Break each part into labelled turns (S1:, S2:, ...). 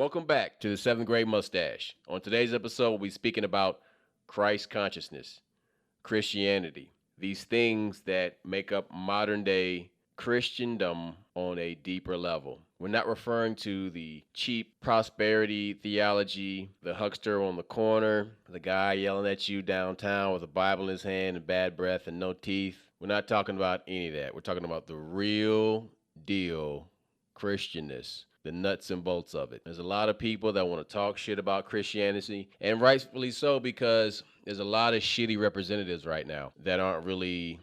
S1: Welcome back to the seventh grade mustache. On today's episode, we'll be speaking about Christ consciousness, Christianity, these things that make up modern day Christendom on a deeper level. We're not referring to the cheap prosperity theology, the huckster on the corner, the guy yelling at you downtown with a Bible in his hand and bad breath and no teeth. We're not talking about any of that. We're talking about the real deal Christianness, the nuts and bolts of it. There's a lot of people that want to talk shit about Christianity, and rightfully so, because there's a lot of shitty representatives right now that aren't really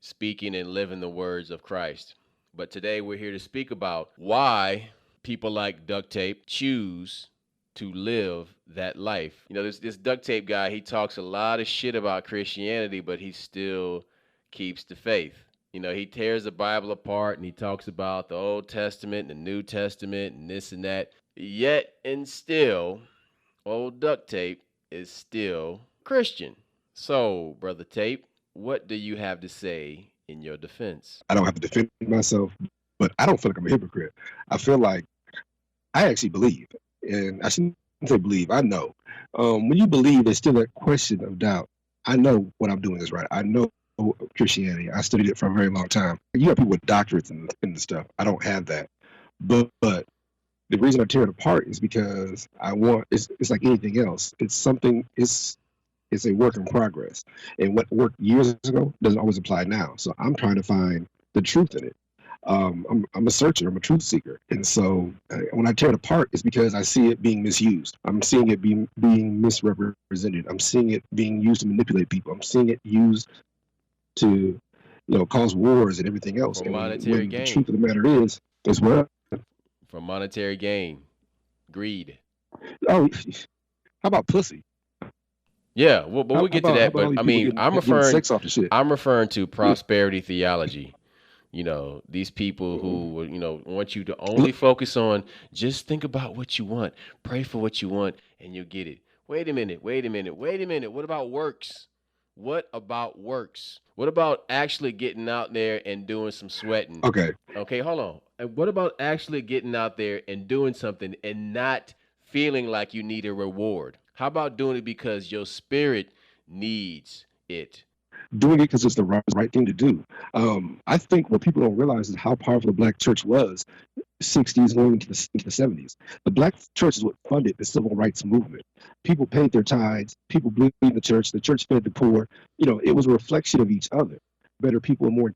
S1: speaking and living the words of Christ. But today we're here to speak about why people like duct tape choose to live that life. You know, this duct tape guy, he talks a lot of shit about Christianity, but he still keeps the faith. You know, he tears the Bible apart and he talks about the Old Testament and the New Testament and this and that. Yet and still, old duct tape is still Christian. So, Brother Tape, what do you have to say in your defense?
S2: I don't have to defend myself, but I don't feel like I'm a hypocrite. I feel like I actually believe, and I shouldn't say believe, I know. When you believe, there's still that question of doubt. I know what I'm doing is right. I know Christianity. I studied it for a very long time. You have people with doctorates and stuff. I don't have that. But the reason I tear it apart is because it's like anything else. It's a work in progress. And what worked years ago doesn't always apply now. So I'm trying to find the truth in it. I'm a searcher. I'm a truth seeker. And so when I tear it apart, it's because I see it being misused. I'm seeing it being misrepresented. I'm seeing it being used to manipulate people. I'm seeing it used to, cause wars and everything else.
S1: For
S2: and
S1: monetary gain.
S2: The truth of the matter is what?
S1: For monetary gain. Greed.
S2: Oh, how about pussy?
S1: Yeah, well, but we'll get to that. But I mean, I'm referring to prosperity theology. You know, these people who, want you to only focus on just think about what you want, pray for what you want, and you'll get it. Wait a minute. What about works? What about actually getting out there and doing some sweating? Okay, hold on. And what about actually getting out there and doing something and not feeling like you need a reward? How about doing it because your spirit needs it?
S2: Doing it because it's the right thing to do. I think what people don't realize is how powerful the black church was 60s going into the 70s. The black church is what funded the civil rights movement. People paid their tithes. People believed in the church. The church fed the poor. It was a reflection of each other. Better people, more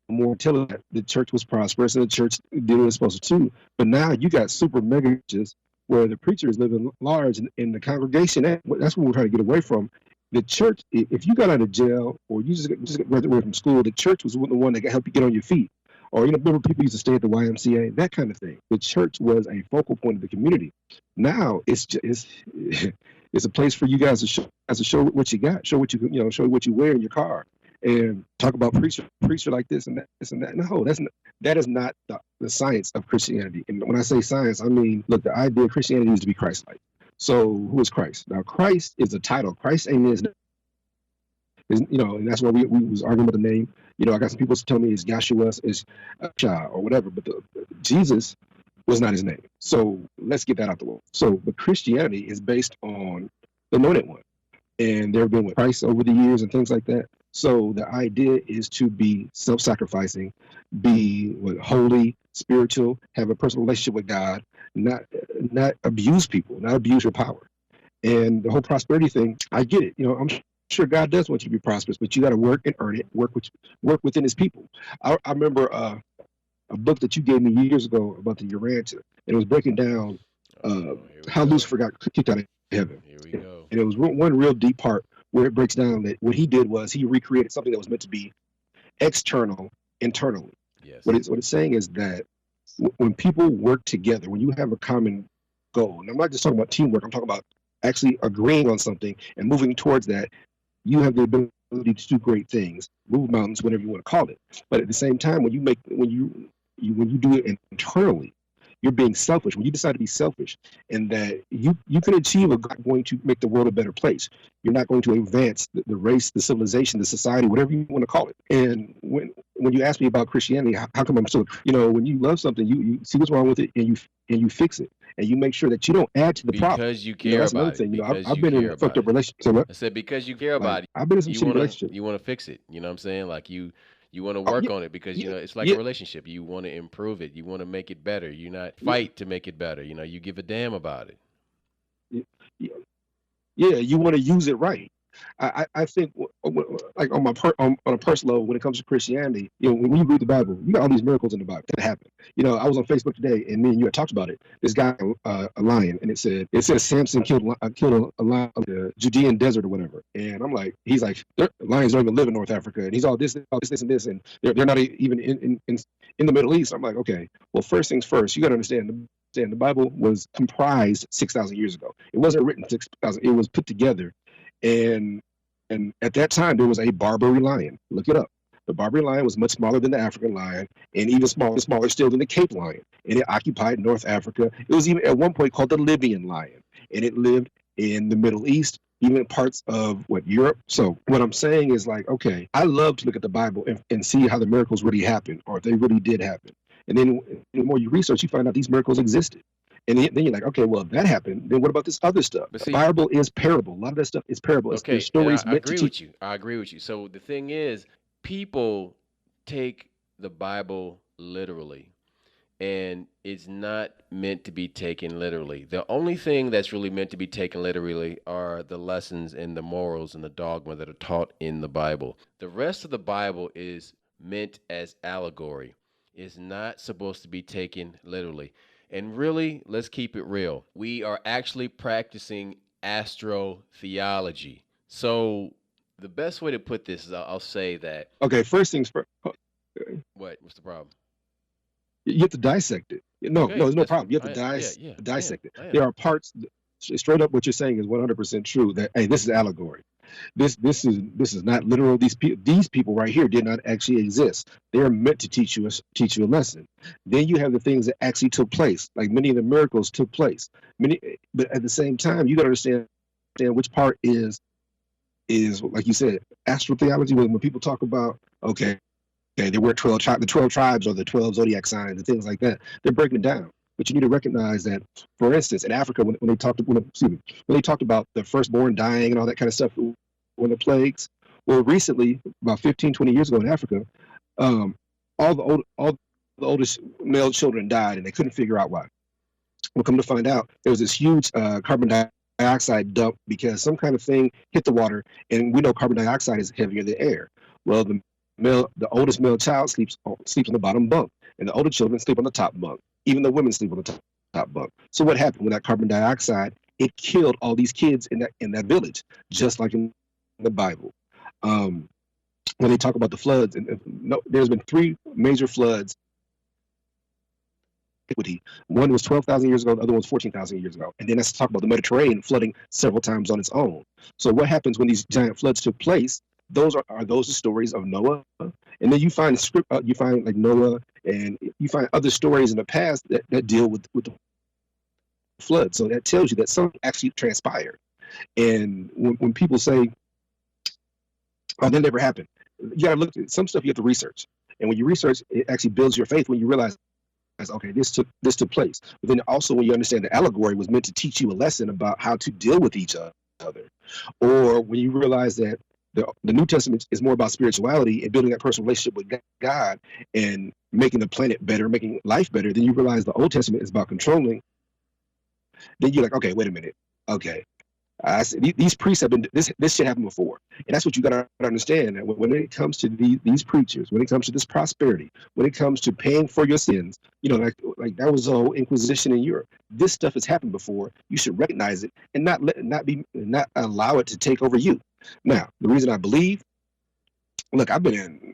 S2: intelligent. The church was prosperous, and the church did what it was supposed to do. But now you got super mega churches where the preacher is living large, and the congregation. That's what we're trying to get away from. The church, if you got out of jail or you just graduated away from school, the church was the one that helped you get on your feet. Or, remember people used to stay at the YMCA, that kind of thing. The church was a focal point of the community. Now it's a place for you guys to show what you got, show what show what you wear in your car, and talk about preacher like this and that. No, that is not the science of Christianity. And when I say science, I mean, look, the idea of Christianity is to be Christ-like. So who is Christ? Now, Christ is a title. Christ ain't his name. And that's why we was arguing about the name. I got some people tell me it's Yahshua, it's Shah, or whatever, but Jesus was not his name. So let's get that out the way. But Christianity is based on the anointed one. And they've been with Christ over the years and things like that. So the idea is to be self-sacrificing, be holy, spiritual, have a personal relationship with God, not abuse people, not abuse your power. And the whole prosperity thing, I get it. I'm sure God does want you to be prosperous, but you got to work and earn it, work within his people. I remember a book that you gave me years ago about the Urantia, and it was breaking down how Lucifer got kicked out of heaven.
S1: Here we go.
S2: And it was one real deep part where it breaks down that what he did was he recreated something that was meant to be external internally.
S1: Yes.
S2: What it's saying is that when people work together, when you have a common goal, and I'm not just talking about teamwork, I'm talking about actually agreeing on something and moving towards that, you have the ability to do great things, move mountains, whatever you want to call it. But at the same time, when you do it internally, you're being selfish. When you decide to be selfish, and that you can achieve going to make the world a better place. You're not going to advance the race, the civilization, the society, whatever you want to call it. And when when you ask me about Christianity, how come I'm so, when you love something, you see what's wrong with it, and you fix it, and you make sure that you don't add to the problem.
S1: Because you care
S2: That's another
S1: about it.
S2: thing.
S1: Because
S2: I've
S1: you
S2: been
S1: care
S2: in fucked
S1: about
S2: up
S1: it.
S2: relationships. So what?
S1: I said because you care
S2: Like
S1: about it,
S2: I've been in some
S1: you
S2: shitty
S1: wanna
S2: relationships.
S1: you wanna fix it. You know what I'm saying? Like you wanna
S2: Oh
S1: work
S2: yeah,
S1: on it because
S2: yeah,
S1: it's like a
S2: yeah,
S1: relationship. You wanna improve it. You wanna make it better. You not fight to make it better. You give a damn about it.
S2: yeah, yeah. Yeah, you want to use it right. I think like on a personal level, when it comes to Christianity, when you read the Bible, you got all these miracles in the Bible that happen. I was on Facebook today, and me and you had talked about it. This guy, a lion, and it said Samson killed a lion in the Judean desert or whatever. And I'm like, he's like, lions don't even live in North Africa, and he's all this, and this, and they're not even in the Middle East. I'm like, okay, well, first things first, you got to understand the Bible was comprised 6,000 years ago. It wasn't written 6,000. It was put together, and at that time there was a Barbary lion. Look it up. The Barbary lion was much smaller than the African lion, and even smaller still than the Cape lion. And it occupied North Africa. It was even at one point called the Libyan lion, and it lived in the Middle East, even parts of Europe. So what I'm saying is like, okay, I love to look at the Bible and see how the miracles really happened, or if they really did happen. And then the more you research, you find out these miracles existed. And then you're like, okay, well, if that happened, then what about this other stuff?
S1: But
S2: The
S1: see,
S2: Bible is parable. A lot of that stuff is parable. There's
S1: okay, and I
S2: stories meant to
S1: agree
S2: teach.
S1: with you. I agree with you. So the thing is, people take the Bible literally, and it's not meant to be taken literally. The only thing that's really meant to be taken literally are the lessons and the morals and the dogma that are taught in the Bible. The rest of the Bible is meant as allegory. It's not supposed to be taken literally. And really, let's keep it real. We are actually practicing astrotheology. So the best way to put this is I'll say that
S2: Okay, first things first.
S1: what? What's the problem?
S2: You have to dissect it. No, no,
S1: Okay,
S2: there's no
S1: that's
S2: problem. You have to
S1: yeah, yeah, I am.
S2: dissect it.
S1: I am.
S2: There are parts. Straight up, what you're saying is 100% true. That hey, this is allegory. This is not literal. These people right here did not actually exist. They are meant to teach you a lesson. Then you have the things that actually took place, like many of the miracles took place. But at the same time, you got to understand which part is like you said, astrotheology. When people talk about okay, there were the 12 tribes or the 12 zodiac signs and things like that. They're breaking it down. But you need to recognize that, for instance, in Africa, when they talked about the firstborn dying and all that kind of stuff, when the plagues, well, recently, about 15, 20 years ago in Africa, um, all the oldest male children died, and they couldn't figure out why. We'll come to find out there was this huge carbon dioxide dump because some kind of thing hit the water, and we know carbon dioxide is heavier than air. Well, the oldest male child sleeps on the bottom bunk, and the older children sleep on the top bunk. Even the women sleep on the top bunk. So what happened with that carbon dioxide? It killed all these kids in that village, just like in the Bible. Um, when they talk about the floods, and no, there's been three major floods. One was 12,000 years ago, the other one was 14,000 years ago. And then let's talk about the Mediterranean flooding several times on its own. So what happens when these giant floods took place? Those are those the stories of Noah, and then you find like Noah, and you find other stories in the past that deal with the flood. So that tells you that something actually transpired. And when people say, "Oh, that never happened," you got to look at some stuff. You have to research, and when you research, it actually builds your faith when you realize, okay, this took place. But then also when you understand the allegory was meant to teach you a lesson about how to deal with each other, or when you realize that the New Testament is more about spirituality and building that personal relationship with God and making the planet better, making life better, then you realize the Old Testament is about controlling. Then you're like, okay, wait a minute, okay. These priests have been this shit happened before, and that's what you got to understand. That when it comes to these preachers, when it comes to this prosperity, when it comes to paying for your sins, like that was the whole Inquisition in Europe. This stuff has happened before. You should recognize it and not allow it to take over you. Now, the reason I believe, look, I've been in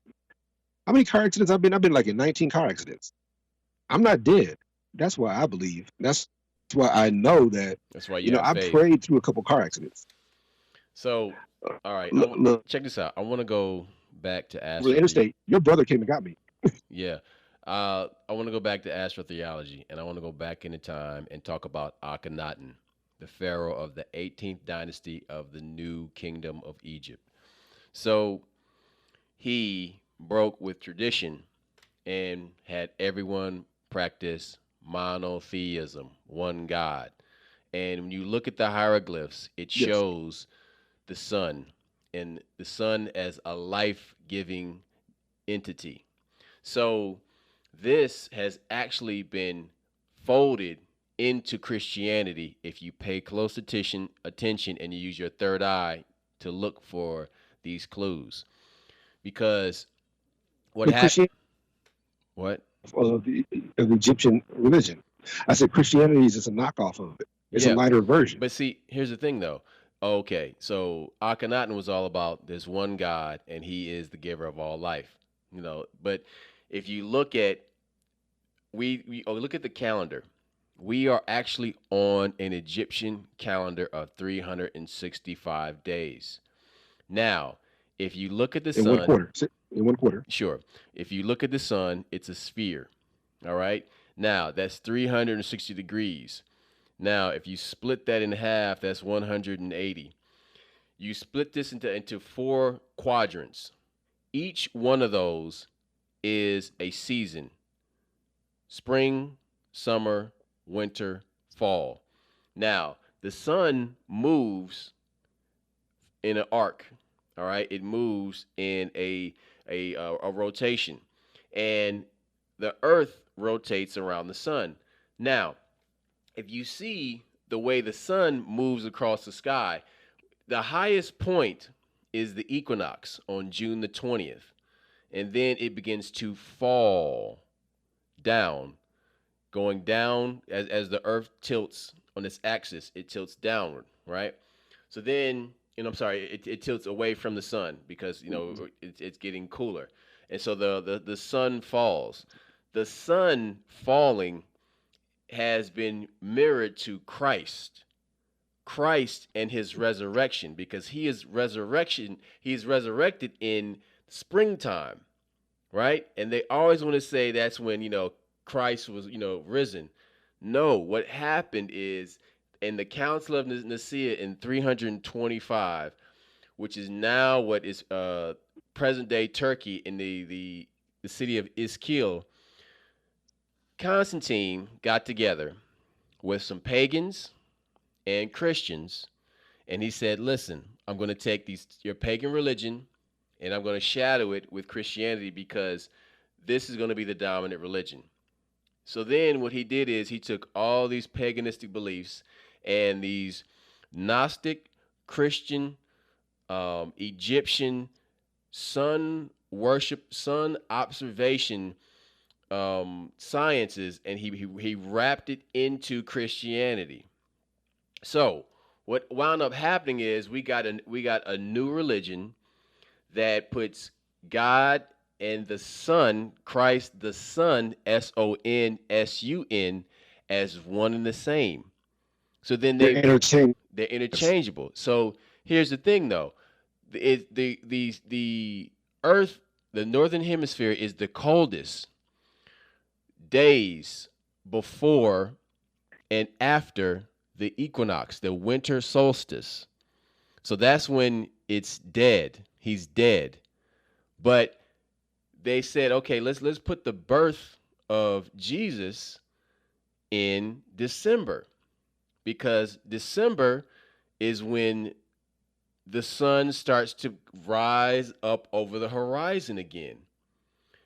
S2: how many car accidents I've been? I've been like in 19 car accidents. I'm not dead. That's why I believe. That's why I know that.
S1: That's why you have
S2: I
S1: faith.
S2: prayed through a couple car accidents.
S1: So, all right,
S2: Look,
S1: check this out. I want to go back to
S2: over the interstate, your brother came and got me.
S1: yeah. I want to go back to astrotheology, and I want to go back into time and talk about Akhenaten, the pharaoh of the 18th dynasty of the New Kingdom of Egypt. So he broke with tradition and had everyone practice monotheism, one God. And when you look at the hieroglyphs, it
S2: Yes.
S1: shows the sun and the sun as a life giving entity. So this has actually been folded into Christianity if you pay close attention and you use your third eye to look for these clues. Because what
S2: But
S1: happened?
S2: Christianity
S1: What?
S2: of the Egyptian religion. I said Christianity is just a knockoff of it. It's a
S1: Yeah,
S2: lighter version.
S1: but see, here's the thing though. Okay, so Akhenaten was all about this one God, and He is the giver of all life. But if you look at look at the calendar, we are actually on an Egyptian calendar of 365 days. Now, if you look at the
S2: In one
S1: sun,
S2: quarter. In one quarter.
S1: sure, if you look at the sun, it's a sphere. All right. Now that's 360 degrees. Now, if you split that in half, that's 180. You split this into four quadrants. Each one of those is a season: spring, summer, winter, fall. Now, the sun moves in an arc. All right, it moves in a rotation, and the Earth rotates around the sun. Now, if you see the way the sun moves across the sky, the highest point is the equinox on June the 20th, and then it begins to fall down, going down as the Earth tilts on its axis, it tilts downward, right? So then, I'm sorry, it tilts away from the sun because it's getting cooler, and so the sun falls. The sun falling has been mirrored to Christ and his resurrection, because he is resurrected in springtime, right? And they always want to say that's when, Christ was, risen. No, what happened is in the Council of Nicaea in 325, which is now what is present day Turkey in the city of Iskil, Constantine got together with some pagans and Christians, and he said, "Listen, I'm going to take your pagan religion, and I'm going to shadow it with Christianity because this is going to be the dominant religion." So then, what he did is he took all these paganistic beliefs and these Gnostic, Christian, Egyptian, sun worship, sun observation sciences, and he wrapped it into Christianity. So what wound up happening is we got a new religion that puts God and the Son, Christ the Son, Sonsun, as one and the same. So then
S2: They're entertained.
S1: they're interchangeable. So here's the thing though. The Earth, the northern hemisphere, is the coldest days before and after the equinox, the winter solstice. So that's when it's dead. He's dead. But they said, okay, let's put the birth of Jesus in December, because December is when the sun starts to rise up over the horizon again.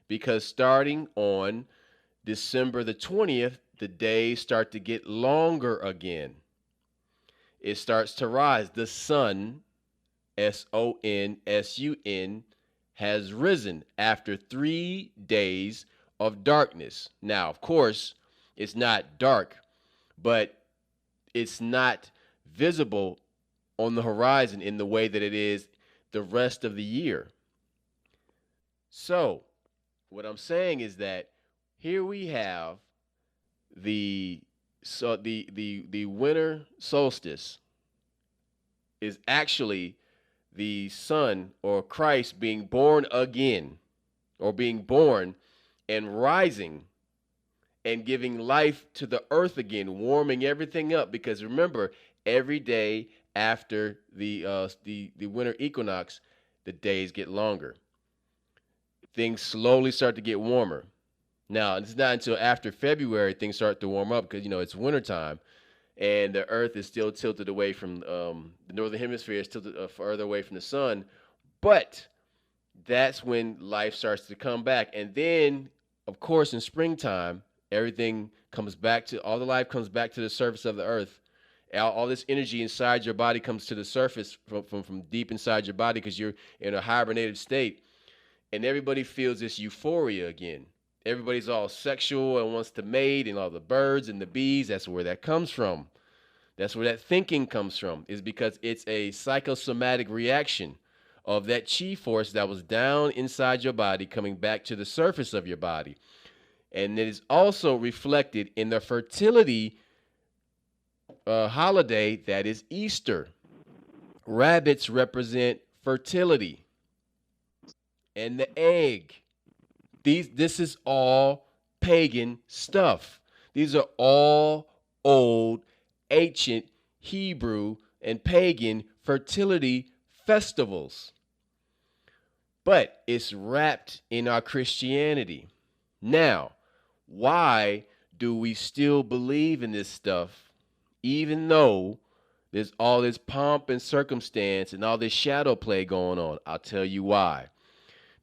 S1: Because starting on December the 20th, the days start to get longer again. It starts to rise. The sun, Sonsun, has risen after 3 days of darkness. Now, of course, it's not dark, but it's not visible on the horizon in the way that it is the rest of the year. So, what I'm saying is that here we have the winter solstice is actually the sun or Christ being born again, or being born and rising and giving life to the earth again, warming everything up. Because remember, every day after the winter equinox, the days get longer. things slowly start to get warmer. Now, it's not until after February things start to warm up because, it's wintertime and the earth is still tilted away from the northern hemisphere is tilted further away from the sun. But that's when life starts to come back. And then, of course, in springtime, everything comes back to all the life comes back to the surface of the earth. All this energy inside your body comes to the surface from deep inside your body because you're in a hibernated state. And everybody feels this euphoria again. Everybody's all sexual and wants to mate, and all the birds and the bees. That's where that comes from. That's where that thinking comes from, is because it's a psychosomatic reaction of that chi force that was down inside your body coming back to the surface of your body. And it is also reflected in the fertility holiday that is Easter. Rabbits represent fertility and the egg. This is all pagan stuff. These are all old, ancient Hebrew and pagan fertility festivals. But it's wrapped in our Christianity. Now, why do we still believe in this stuff, even though there's all this pomp and circumstance and all this shadow play going on? I'll tell you why.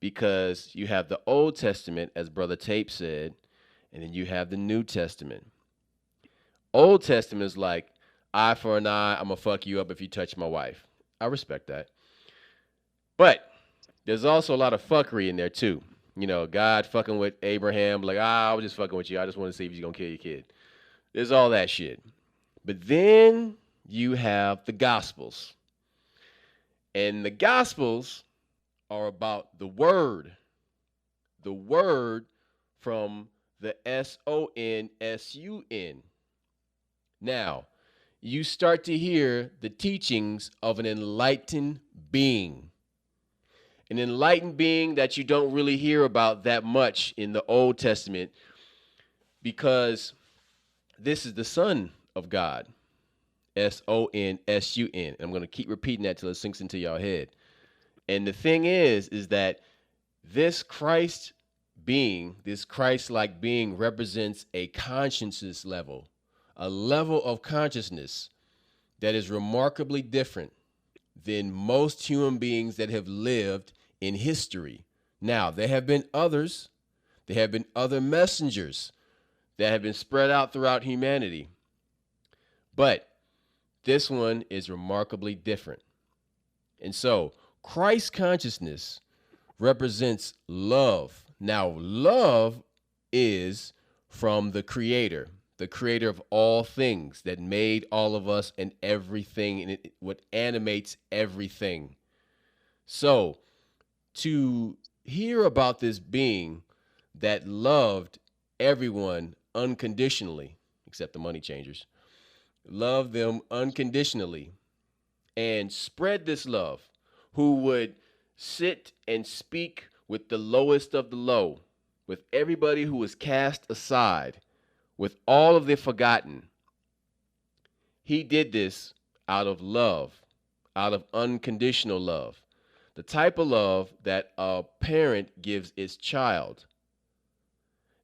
S1: Because you have the Old Testament, as Brother Tape said, and then you have the New Testament. Old Testament is like, eye for an eye, I'm going to fuck you up if you touch my wife. I respect that. But there's also a lot of fuckery in there too. God fucking with Abraham, like, I was just fucking with you. I just want to see if you're going to kill your kid. There's all that shit. But then you have the Gospels. And the Gospels are about the word from the SONSUN. Now, you start to hear the teachings of an enlightened being. An enlightened being that you don't really hear about that much in the Old Testament, because this is the Son of God, SONSUN. I'm going to keep repeating that till it sinks into your head. And the thing is that this Christ being, this Christ-like being, represents a consciousness level, a level of consciousness that is remarkably different than most human beings that have lived in history. Now, there have been others. There have been other messengers that have been spread out throughout humanity. But this one is remarkably different. And so, Christ consciousness represents love. Now, love is from the Creator of all things that made all of us and everything, and what animates everything. So, to hear about this being that loved everyone unconditionally, except the money changers, loved them unconditionally, and spread this love, who would sit and speak with the lowest of the low, with everybody who was cast aside, with all of the forgotten. He did this out of love, out of unconditional love, the type of love that a parent gives its child.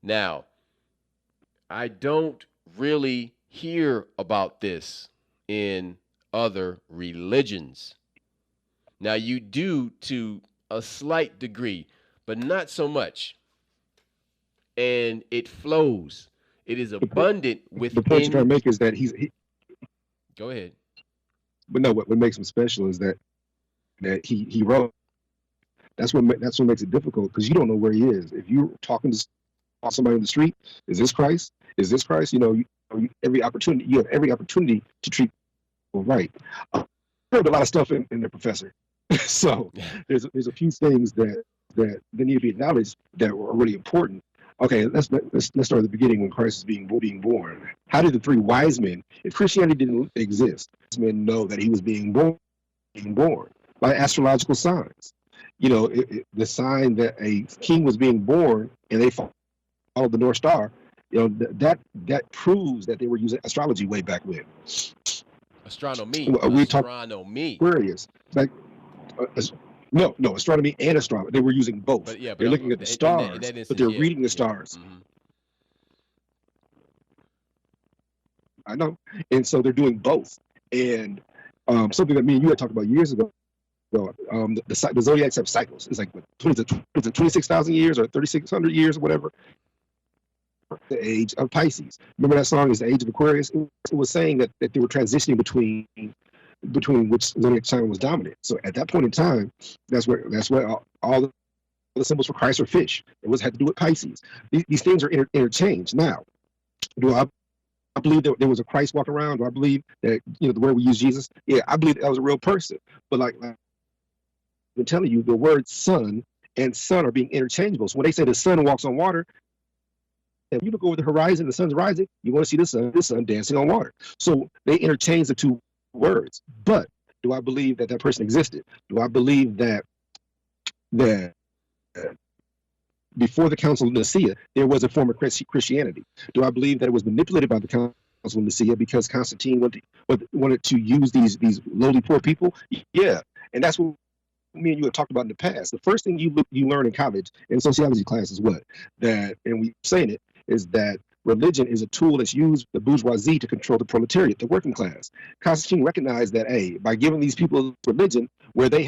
S1: Now, I don't really hear about this in other religions. Now, you do to a slight degree, but not so much. And it flows. It is abundant
S2: The point you're trying to
S1: within.
S2: make is that
S1: Go ahead.
S2: but no, what makes him special is that he wrote. That's what makes it difficult, because you don't know where he is. If you're talking to somebody in the street, is this Christ? Is this Christ? You have every opportunity to treat people right. I heard a lot of stuff in the professor. So there's a few things that need to be acknowledged that are really important. Okay, let's start at the beginning, when Christ is being born. How did the three wise men, if Christianity didn't exist, men know that he was being born by astrological signs? The sign that a king was being born, and they followed the North Star. That proves that they were using astrology way back when.
S1: Astronomy.
S2: We talk
S1: Astronomy.
S2: Aquarius, like No, astronomy and astronomy. They were using both.
S1: But yeah, but
S2: They're looking at the
S1: in
S2: stars,
S1: that
S2: but
S1: instance,
S2: they're
S1: yeah,
S2: reading the
S1: yeah.
S2: stars.
S1: Hmm.
S2: I know, and so they're doing both. And something that me and you had talked about years ago. The zodiacs have cycles. It's like what, 26,000 years or 3,600 years or whatever. The age of Pisces. Remember that song is the age of Aquarius. It was saying that they were transitioning between which zodiac sign was dominant. So at that point in time, that's where all the symbols for Christ are fish. It was had to do with Pisces. These things are interchanged. Now, do I believe that there was a Christ walking around? Do I believe that the word we use Jesus? Yeah, I believe that was a real person. But like I've been telling you, the words son and sun are being interchangeable. So when they say the sun walks on water, if you look over the horizon, the sun's rising, you want to see the sun dancing on water. So they interchange the two words. But do I believe that that person existed? Do I believe that before the Council of Nicaea, there was a form of Christianity? Do I believe that it was manipulated by the Council of Nicaea because Constantine wanted to use these lowly poor people? Yeah, and that's what me and you have talked about in the past. The first thing you learn in college in sociology class is what that, and we saying it is that religion is a tool that's used the bourgeoisie to control the proletariat, the working class. Constantine recognized that, hey, by giving these people religion where they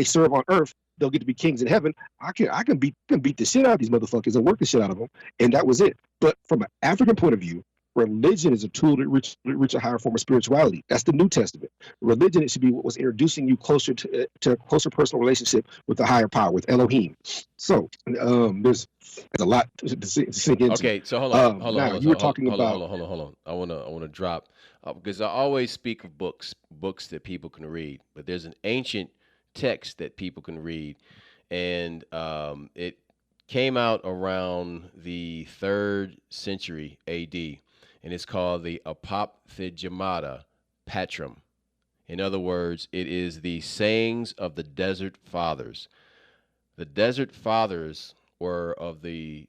S2: serve on earth, they'll get to be kings in heaven. I can beat the shit out of these motherfuckers and work the shit out of them, and that was it. But from an African point of view, religion is a tool to reach a higher form of spirituality. That's the New Testament. Religion, it should be what was introducing you closer to a closer personal relationship with the higher power, with Elohim. So there's a lot to sink into.
S1: Okay, so hold on,
S2: Now you were talking
S1: hold on, hold
S2: about
S1: on, hold on, hold on. I wanna drop because I always speak of books that people can read, but there's an ancient text that people can read, and it came out around the third century A.D. and it's called the Apopthegmata Patrum. In other words, it is the sayings of the Desert Fathers. The Desert Fathers were of the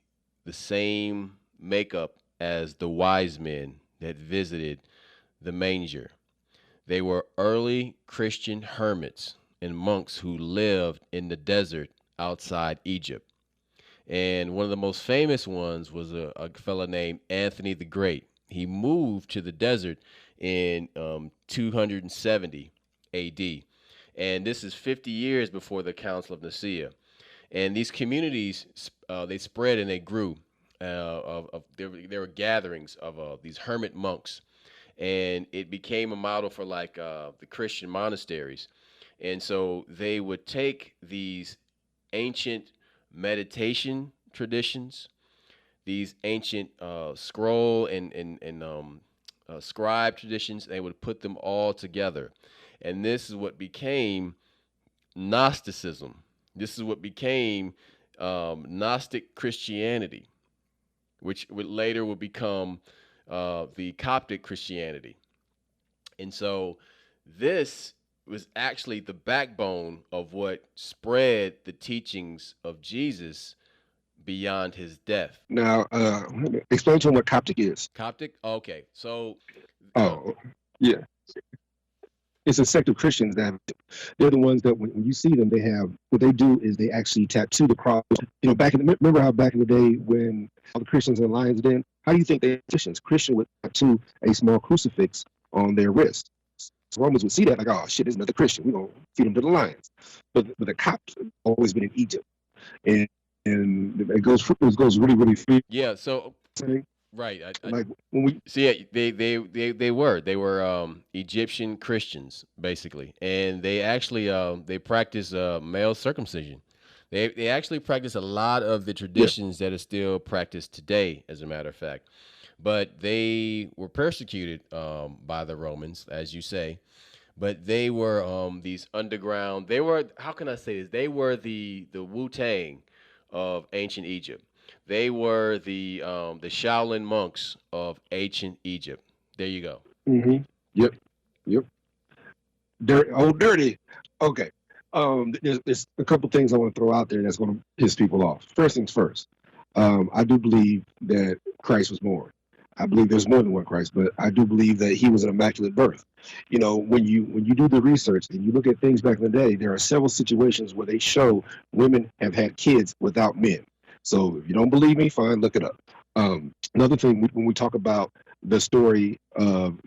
S1: same makeup as the wise men that visited the manger. They were early Christian hermits and monks who lived in the desert outside Egypt. And one of the most famous ones was a fellow named Anthony the Great. He moved to the desert in 270 AD. And this is 50 years before the Council of Nicaea. And these communities, they spread and they grew. There were gatherings of these hermit monks, and it became a model for like the Christian monasteries. And so they would take these ancient meditation traditions, these ancient scroll and scribe traditions. They would put them all together, and this is what became Gnosticism. This is what became Gnostic Christianity, which would later would become the Coptic Christianity. And so this was actually the backbone of what spread the teachings of Jesus beyond his death.
S2: now. Explain to him what Coptic is.
S1: Coptic? Okay. So,
S2: Oh, yeah. It's a sect of Christians that they're the ones that when you see them, they have what they do is they actually tattoo the cross. Remember how back in the day when all the Christians in the Lions Den, how do you think they Christian would tattoo a small crucifix on their wrist? So Romans would see that like, oh shit, there's another Christian. We're gonna feed them to the lions. But the cops have always been in Egypt, and it goes really free.
S1: yeah. So, right.
S2: Like when we
S1: See, yeah, they were Egyptian Christians basically, and they actually they practice male circumcision. They actually practice a lot of the
S2: yeah
S1: traditions that are still practiced today, as a matter of fact. But they were persecuted by the Romans, as you say. But they were these underground. They were, how can I say this? They were the Wu Tang of ancient Egypt. They were the Shaolin monks of ancient Egypt. There you go.
S2: hmm yep yep dirty. Okay. There's a couple things I want to throw out there that's going to piss people off. First things first. I do believe that Christ was born. I believe there's more than one Christ, but I do believe that he was an immaculate birth. When you do the research and you look at things back in the day, there are several situations where they show women have had kids without men. So if you don't believe me, fine, look it up. Another thing, when we talk about the story and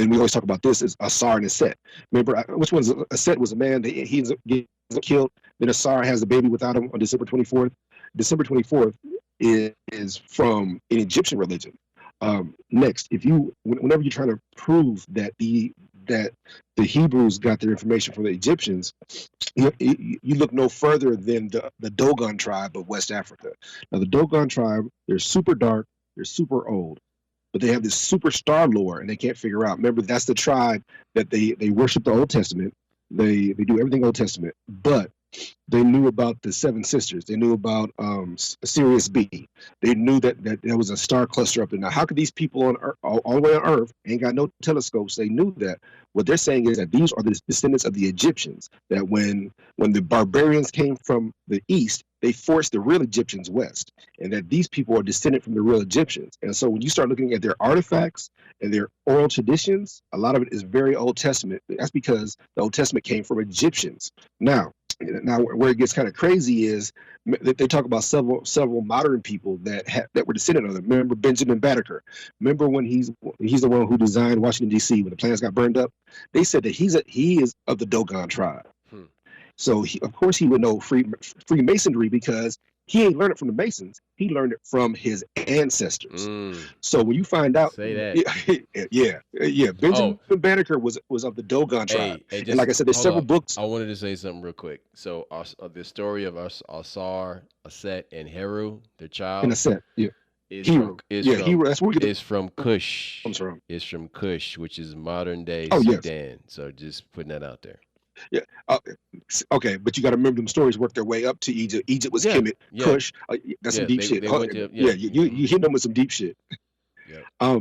S2: we always talk about this, is Asar and Aset. Remember, which one's Aset was a man that he gets killed. Then Asar has a baby without him on December 24th. December 24th is from an Egyptian religion. Next, whenever you're trying to prove that the Hebrews got their information from the Egyptians, you look no further than the Dogon tribe of West Africa. Now, the Dogon tribe, they're super dark, they're super old, but they have this superstar lore, and they can't figure out. Remember, that's the tribe that they worship the Old Testament. They do everything Old Testament, but they knew about the seven sisters. They knew about Sirius B. They knew that there was a star cluster up there. Now, how could these people on Earth, all the way on Earth, ain't got no telescopes? They knew that. What they're saying is that these are the descendants of the Egyptians. That when the barbarians came from the east, they forced the real Egyptians west, and that these people are descended from the real Egyptians. And so when you start looking at their artifacts and their oral traditions, a lot of it is very Old Testament. That's because the Old Testament came from Egyptians. Now, where it gets kind of crazy is that they talk about several modern people that were descended of them. Remember Benjamin Banneker? Remember when he's the one who designed Washington D.C. when the plans got burned up? They said that he is of the Dogon tribe. So of course he would know Freemasonry because he ain't learned it from the Masons. He learned it from his ancestors. So when you find out,
S1: say that,
S2: yeah, Benjamin Banneker was of the Dogon tribe, and like I said, there's several books.
S1: I wanted to say something real quick. So the story of Asar, Aset, and Heru, their child,
S2: and Aset,
S1: is from Kush.
S2: I'm sorry.
S1: It's from Kush, which is modern day Sudan. Yes. So just putting that out there.
S2: Yeah. Okay, but you got to remember them stories worked their way up to Egypt. Egypt was Kemet, Kush. That's some deep shit. You hit them with some deep shit. Yeah.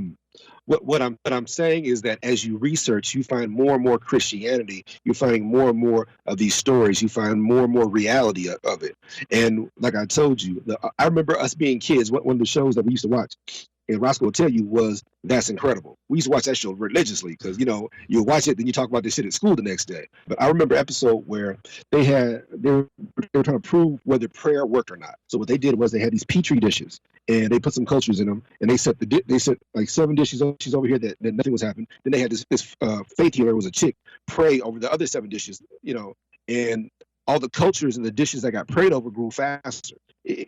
S2: What I'm saying is that as you research, you find more and more Christianity. You're finding more and more of these stories. You find more and more reality of it. And like I told you, I remember us being kids. One of the shows that we used to watch, and Roscoe will tell you, was That's Incredible. We used to watch that show religiously because, you watch it, then you talk about this shit at school the next day. But I remember an episode where they were trying to prove whether prayer worked or not. So what they did was they had these Petri dishes, and they put some cultures in them, and they set like 7 dishes over here that nothing was happening. Then they had this faith healer, was a chick, pray over the other 7 dishes, and all the cultures and the dishes that got prayed over grew faster.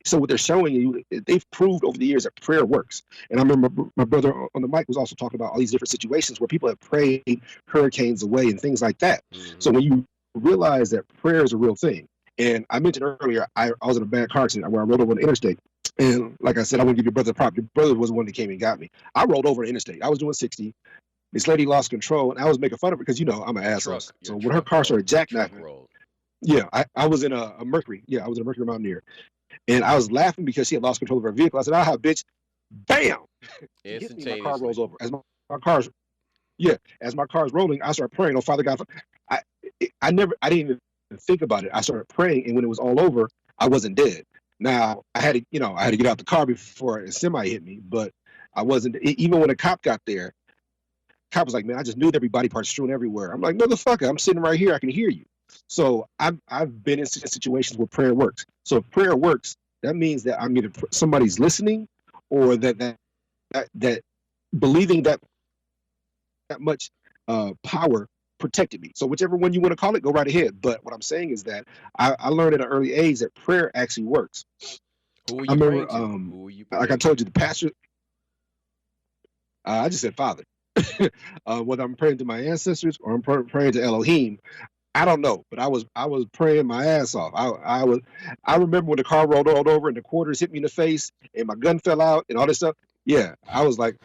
S2: So what they're showing you, they've proved over the years that prayer works. And I remember my brother on the mic was also talking about all these different situations where people have prayed hurricanes away and things like that. Mm-hmm. So when you realize that prayer is a real thing, and I mentioned earlier, I was in a bad car accident where I rolled over on the interstate. And like I said, I want to give your brother a prop. Your brother was the one that came and got me. I rolled over the interstate. I was doing 60. This lady lost control, and I was making fun of her because, I'm an asshole. So when her car started jackknifing, I was in a Mercury. Yeah, I was in a Mercury Mountaineer. And I was laughing because she had lost control of her vehicle. I said, bitch, bam! My car rolls over. As my car's rolling, I start praying. Oh, Father God, I didn't even think about it. I started praying, and when it was all over, I wasn't dead. Now I had to get out the car before a semi hit me, but I wasn't. Even when a cop got there, cop was like, "Man, I just knew there'd be body parts strewn everywhere." I'm like, "Motherfucker, I'm sitting right here. I can hear you." So I've been in situations where prayer works. So if prayer works, that means that I'm either somebody's listening, or that believing that much power protected me. So whichever one you want to call it, go right ahead. But what I'm saying is that I learned at an early age that prayer actually works.
S1: Who were you praying to?
S2: Like I told you, the pastor. I just said Father. Whether I'm praying to my ancestors or I'm praying to Elohim, I don't know, but I was praying my ass off. I remember when the car rolled over and the quarters hit me in the face and my gun fell out and all this stuff. Yeah, I was like,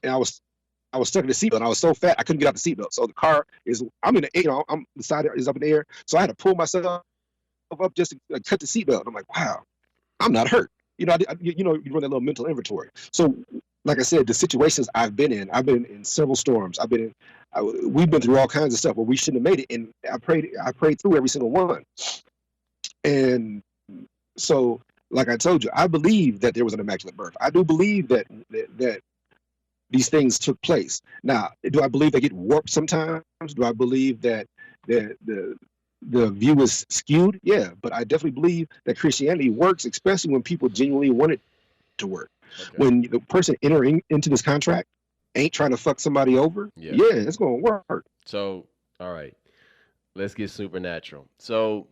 S2: and I was stuck in the seatbelt. I was so fat I couldn't get out the seatbelt. So the car I'm in the the side is up in the air, so I had to pull myself up just to cut the seatbelt. I'm like, wow, I'm not hurt. You run that little mental inventory. So, like I said, the situations I've been in several storms. We've been through all kinds of stuff where we shouldn't have made it, and I prayed through every single one. And so, like I told you, I believe that there was an immaculate birth. I do believe that these things took place. Now, do I believe they get warped sometimes? Do I believe that the view is skewed? Yeah, but I definitely believe that Christianity works, especially when people genuinely want it to work.
S1: Okay.
S2: When the person entering into this contract ain't trying to fuck somebody over,
S1: Yeah.
S2: yeah, it's gonna work.
S1: So, all right, let's get supernatural. So,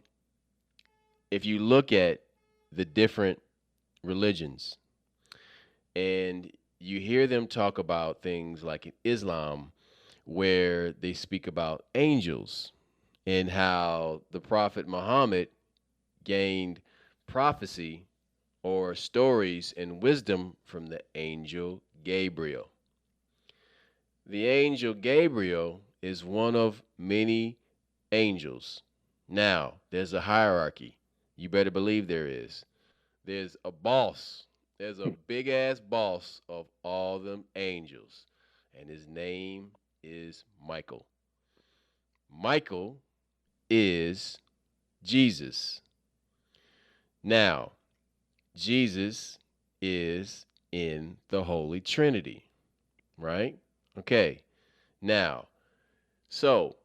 S1: if you look at the different religions and you hear them talk about things like in Islam, where they speak about angels and how the Prophet Muhammad gained prophecy or stories and wisdom from the angel Gabriel. The angel Gabriel is one of many angels. Now, there's a hierarchy. You better believe there is. There's a boss. There's a big ass boss of all them angels. And his name is Michael. Michael is Jesus. Now, Jesus is in the Holy Trinity, right? Okay. Now, so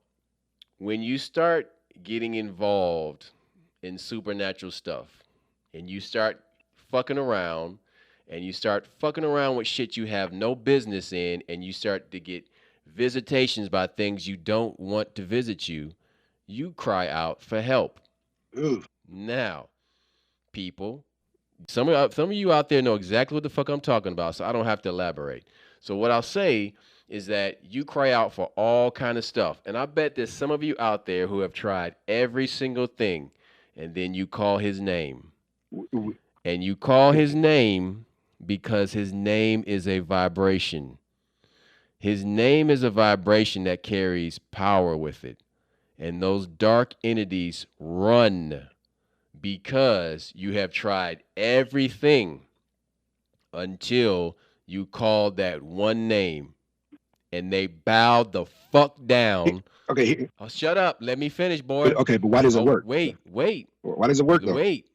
S1: when you start getting involved in supernatural stuff and you start fucking around and you start fucking around with shit you have no business in and you start to get visitations by things you don't want to visit you, you cry out for help.
S2: Ugh.
S1: Now, people, some of you out there know exactly what the fuck I'm talking about, so I don't have to elaborate. So what I'll say is that you cry out for all kind of stuff, and I bet there's some of you out there who have tried every single thing, and then you call his name, and you call his name because his name is a vibration. His name is a vibration that carries power with it, and those dark entities run because you have tried everything until you called that one name and they bowed the fuck down.
S2: Okay,
S1: Oh, shut up. Let me finish, boy.
S2: okay, but why does it
S1: Oh,
S2: work?
S1: wait.
S2: Why does it work though?
S1: Wait.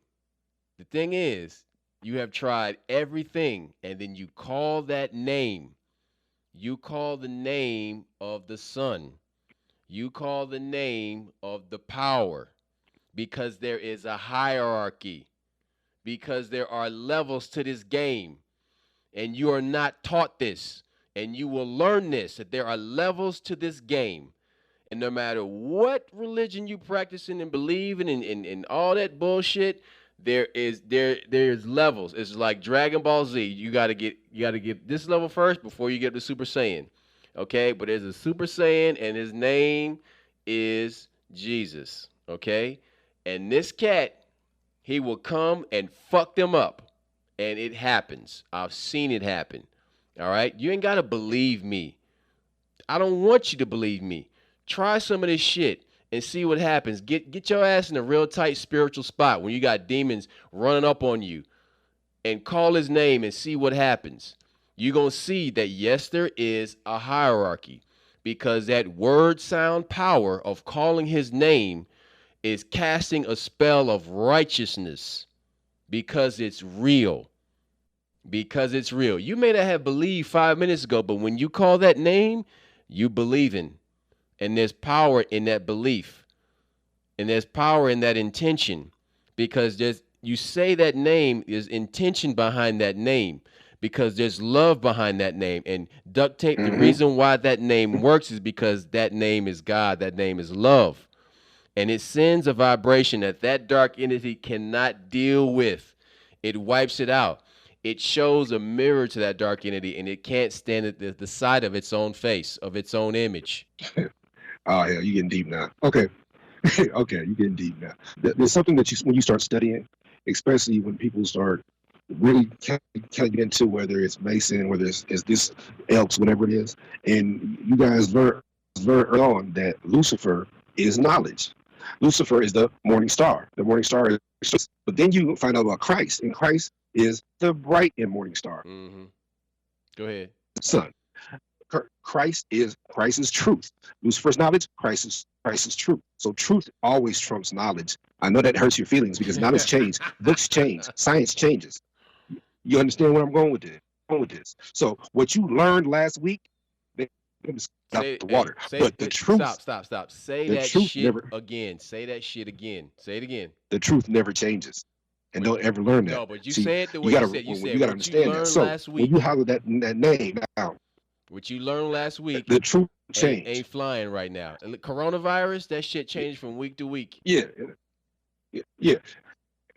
S1: The thing is, you have tried everything and then you call that name. You call the name of the sun. You call the name of the power because there is a hierarchy, because there are levels to this game, and you are not taught this, and you will learn this, that there are levels to this game. And no matter what religion you practicing and believe in and all that bullshit, there's levels. It's like Dragon Ball Z. You gotta get this level first before you get to Super Saiyan. Okay? But there's a Super Saiyan and his name is Jesus. Okay? And this cat, he will come and fuck them up. And it happens. I've seen it happen. All right? You ain't got to believe me. I don't want you to believe me. Try some of this shit and see what happens. Get your ass in a real tight spiritual spot when you got demons running up on you and call his name and see what happens. You're going to see that, yes, there is a hierarchy because that word sound power of calling his name is casting a spell of righteousness because it's real. Because it's real. You may not have believed 5 minutes ago, but when you call that name, you believing. And there's power in that belief. And there's power in that intention. Because you say that name, there's intention behind that name. Because there's love behind that name. And duct tape, the reason why that name works is because that name is God. That name is love. And it sends a vibration that dark entity cannot deal with. It wipes it out. It shows a mirror to that dark entity, and it can't stand at the sight of its own face, of its own image.
S2: Oh yeah, you getting deep now. Okay, okay, you getting deep now. There's something that when you start studying, especially when people start really kind of get into whether it's Mason, whether it's this Elks, whatever it is, and you guys learn early on that Lucifer is knowledge. Lucifer is the morning star. The morning star is, but then you find out about Christ, and Christ is the bright and morning star.
S1: Mm-hmm. Go ahead.
S2: Sun. Christ is truth. Lucifer's knowledge, Christ is truth. So truth always trumps knowledge. I know that hurts your feelings because knowledge changes, books change, science changes. You understand where I'm going with this? So what you learned last week, it's out
S1: Say,
S2: the
S1: hey,
S2: water.
S1: say,
S2: But the
S1: stop,
S2: truth,
S1: stop, stop. Say
S2: the
S1: that
S2: truth
S1: shit
S2: never,
S1: again. Say that shit again. Say it again.
S2: the truth never changes. And
S1: But
S2: don't ever learn that.
S1: no, but you
S2: See,
S1: say it the
S2: you
S1: way you
S2: gotta
S1: said. You
S2: you
S1: said
S2: gotta
S1: what you
S2: understand that.
S1: learned
S2: So
S1: last
S2: when you
S1: week.
S2: holler that name now,
S1: What you learned last week
S2: the truth
S1: ain't
S2: changed.
S1: flying right now. And coronavirus, that shit changed from week to week.
S2: Yeah, yeah.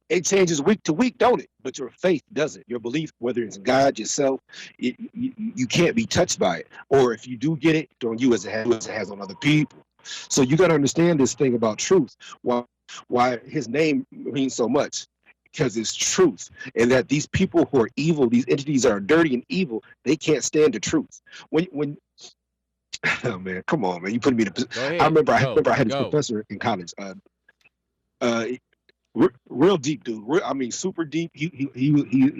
S2: It changes week to week, don't it? But your faith doesn't. Your belief, whether it's God, yourself, you can't be touched by it. Or if you do get it, it's on you as it has on other people. So you got to understand this thing about truth. Why his name means so much. Because it's truth. And that these people who are evil, these entities that are dirty and evil, they can't stand the truth. When oh man, come on, man. You put me in a
S1: Go
S2: I
S1: ahead.
S2: remember
S1: Go.
S2: I had this
S1: Go.
S2: professor in college. Uh, real deep dude. I mean, super deep. He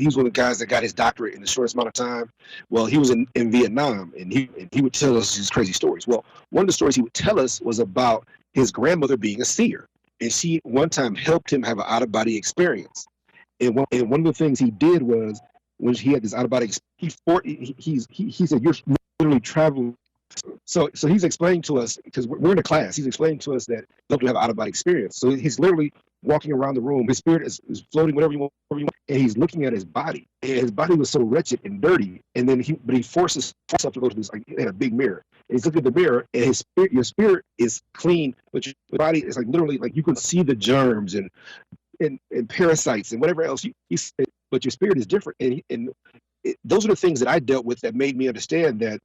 S2: was one of the guys that got his doctorate in the shortest amount of time. Well, he was in Vietnam, and he would tell us these crazy stories. Well, one of the stories he would tell us was about his grandmother being a seer, and she one time helped him have an out of body experience. And one of the things he did was when he had this out of body, he said, "You're literally traveling." So he's explaining to us, because we're in a class, he's explaining to us that you have to have out of body experience. So he's literally walking around the room. His spirit is floating, whatever you want, and he's looking at his body. And his body was so wretched and dirty. And then he forces himself to go to this, like, he had a big mirror. And he's looking at the mirror, and your spirit is clean, but your body is like literally like you can see the germs and parasites and whatever else you said, but your spirit is different. Those are the things that I dealt with that made me understand that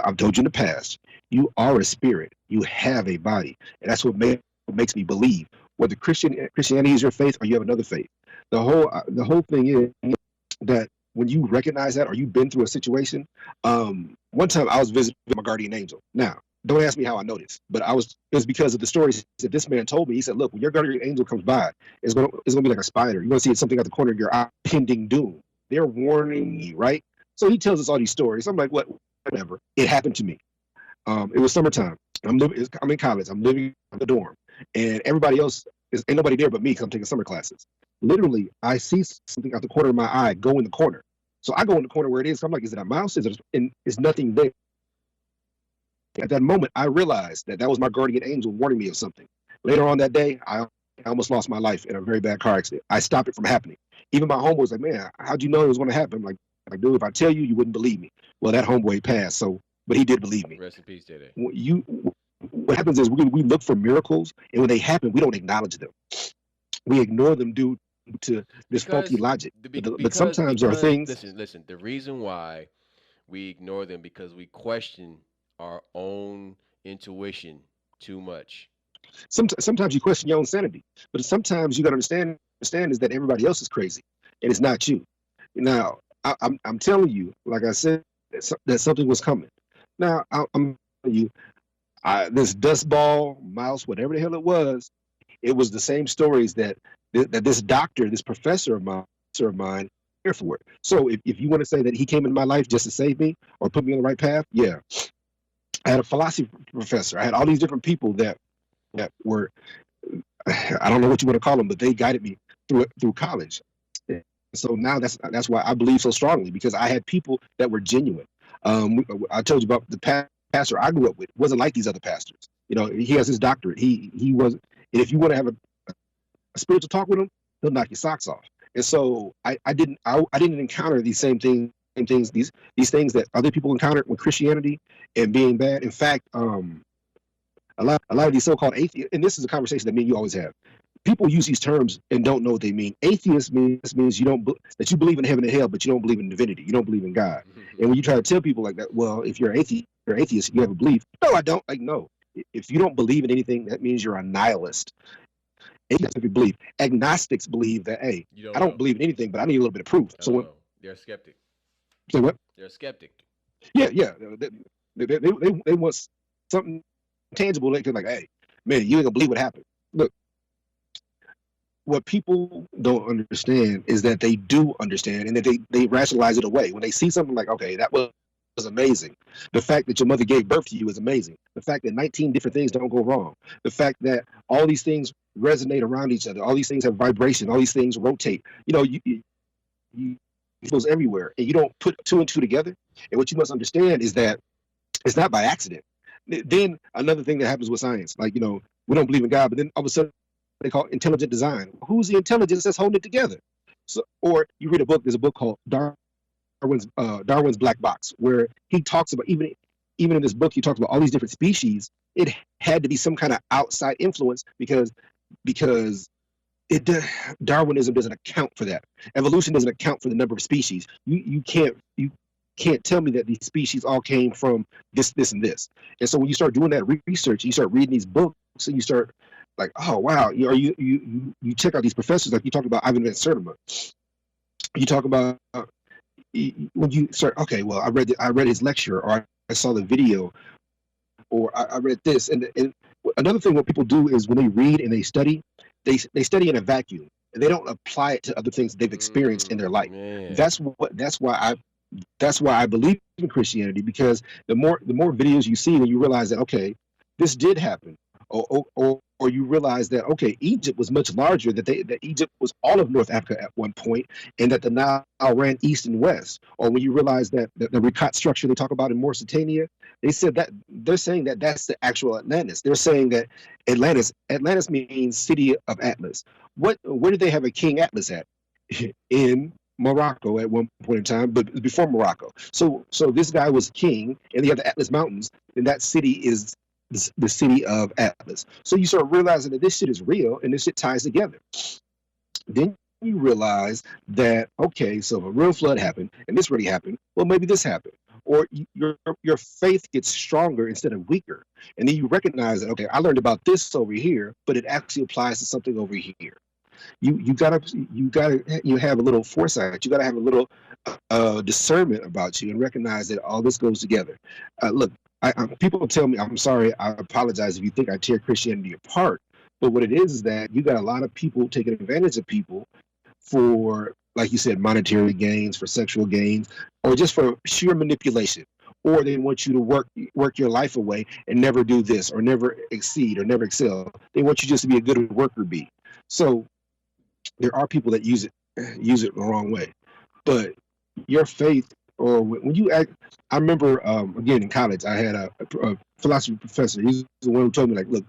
S2: I've told you in the past, you are a spirit, you have a body, and that's what makes me believe. Whether Christianity is your faith or you have another faith, the whole thing is that when you recognize that, or you've been through a situation. One time I was visiting my guardian angel. Now, don't ask me how I know this, but it was because of the stories that this man told me. He said, "Look, when your guardian angel comes by, it's gonna be like a spider. You're gonna see something at the corner of your eye, pending doom. They're warning you, right?" So he tells us all these stories. I'm like, what? Whatever. It happened to me. It was summertime. I'm in college. I'm living in the dorm, and everybody else ain't nobody there but me because I'm taking summer classes. Literally, I see something out the corner of my eye go in the corner. So I go in the corner where it is. So I'm like, is it a mouse? And it's nothing there. At that moment, I realized that was my guardian angel warning me of something. Later on that day, I almost lost my life in a very bad car accident. I stopped it from happening. Even my homeboy was like, "Man, how'd you know it was going to happen?" I'm like, dude, if I tell you, you wouldn't believe me. Well, that homeboy passed, but he did believe me.
S1: Rest in peace, today.
S2: What happens is we look for miracles, and when they happen, we don't acknowledge them. We ignore them due to this faulty logic. But sometimes there are things.
S1: Listen. The reason why we ignore them because we question our own intuition too much.
S2: Sometimes you question your own sanity, but sometimes you got to understand is that everybody else is crazy, and it's not you. Now, I'm telling you, like I said, that something was coming. Now, I'm telling you, this dust ball, mouse, whatever the hell it was the same stories that this doctor, this professor of mine, here for it. So if you want to say that he came into my life just to save me or put me on the right path, yeah. I had a philosophy professor. I had all these different people that were, I don't know what you want to call them, but they guided me through college. So now that's why I believe so strongly, because I had people that were genuine. I told you about the pastor I grew up with. Wasn't like these other pastors. You know, he has his doctorate. He was, and if you want to have a spiritual talk with him, he'll knock your socks off. And so I didn't encounter these same things, these things that other people encountered with Christianity and being bad. In fact, a lot of these so-called atheists, and this is a conversation that me and you always have. People use these terms and don't know what they mean. Atheist means you don't that you believe in heaven and hell, but you don't believe in divinity. You don't believe in God. And when you try to tell people like that, well, if you're an atheist, you have a belief. No, I don't. Like, no. If you don't believe in anything, that means you're a nihilist. Atheists believe. Agnostics believe that, hey, I don't believe in anything, but I need a little bit of proof. So
S1: they're a skeptic.
S2: Say what?
S1: They're a skeptic.
S2: Yeah. They want something tangible. They can like, hey, man, you ain't gonna believe what happened. Look, what people don't understand is that they do understand, and that they rationalize it away. When they see something like, okay, that was amazing. The fact that your mother gave birth to you is amazing. The fact that 19 different things don't go wrong. The fact that all these things resonate around each other. All these things have vibration. All these things rotate. You it goes everywhere, and you don't put two and two together. And what you must understand is that it's not by accident. Then another thing that happens with science, like, we don't believe in God, but then all of a sudden they call it intelligent design. Who's the intelligence that's holding it together? So, or you read a book. There's a book called Darwin's Black Box, where he talks about, even in this book, he talks about all these different species. It had to be some kind of outside influence, because it Darwinism doesn't account for that. Evolution doesn't account for the number of species. You can't tell me that these species all came from this, and this. And so when you start doing that research, you start reading these books, and you start like, oh wow, you check out these professors, like you talk about Ivan Van Sertima. You talk about when you start, okay, well, I read his lecture, or I saw the video, or I read this, and another thing what people do is when they read and they study, they study in a vacuum, and they don't apply it to other things that they've experienced in their life.
S1: Man.
S2: That's why I believe in Christianity, because the more videos you see, and you realize that, okay, this did happen, or you realize that, okay, Egypt was much larger, that Egypt was all of North Africa at one point, and that the Nile ran east and west. Or when you realize that the Rikat structure they talk about in Mauritania, they're saying that that's the actual Atlantis. They're saying that Atlantis means city of Atlas. Where did they have a King Atlas at? In Morocco at one point in time, but before Morocco. So this guy was king, and they have the Atlas Mountains, and that city is the city of Atlas. So you start realizing that this shit is real, and this shit ties together. Then you realize that, okay, so if a real flood happened, and this really happened, well, maybe this happened. Or your faith gets stronger instead of weaker. And then you recognize that, okay, I learned about this over here, but it actually applies to something over here. You gotta have a little foresight. You gotta have a little discernment about you, and recognize that all this goes together. Look, people tell me, I'm sorry, I apologize if you think I tear Christianity apart. But what it is that you got a lot of people taking advantage of people for, like you said, monetary gains, for sexual gains, or just for sheer manipulation. Or they want you to work your life away and never do this, or never exceed, or never excel. They want you just to be a good worker bee. So there are people that use it the wrong way. But your faith, or when you act, I remember again in college, I had a philosophy professor. He's the one who told me, like, look,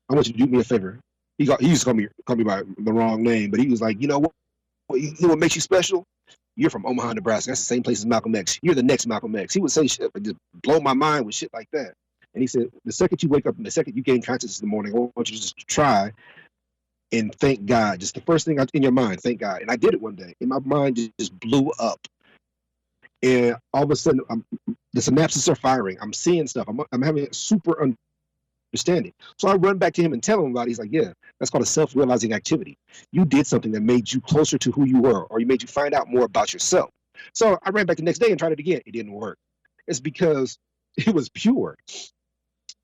S2: I want you to do me a favor. He used to call me by the wrong name, but he was like, you know what makes you special? You're from Omaha, Nebraska. That's the same place as Malcolm X. You're the next Malcolm X. He would say shit, but just blow my mind with shit like that. And he said, the second you wake up and the second you gain consciousness in the morning, I want you to just try and thank God. Just the first thing in your mind, thank God. And I did it one day, and my mind just blew up. And all of a sudden, the synapses are firing. I'm seeing stuff. I'm having a super understanding. So I run back to him and tell him about it. He's like, yeah, that's called a self-realizing activity. You did something that made you closer to who you were, or you made you find out more about yourself. So I ran back the next day and tried it again. It didn't work. It's because it was pure.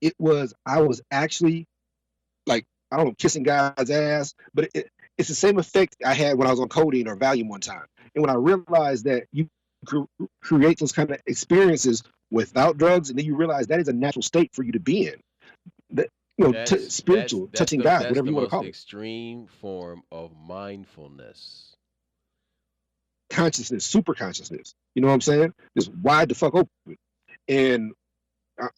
S2: I was actually, like, I don't know, kissing God's ass, but it's the same effect I had when I was on codeine or Valium one time. And when I realized that you create those kind of experiences without drugs, and then you realize that is a natural state for you to be in. That, spiritual, touching God, whatever you want to call it.
S1: Extreme form of mindfulness.
S2: Consciousness, super consciousness. You know what I'm saying? Just wide the fuck open. And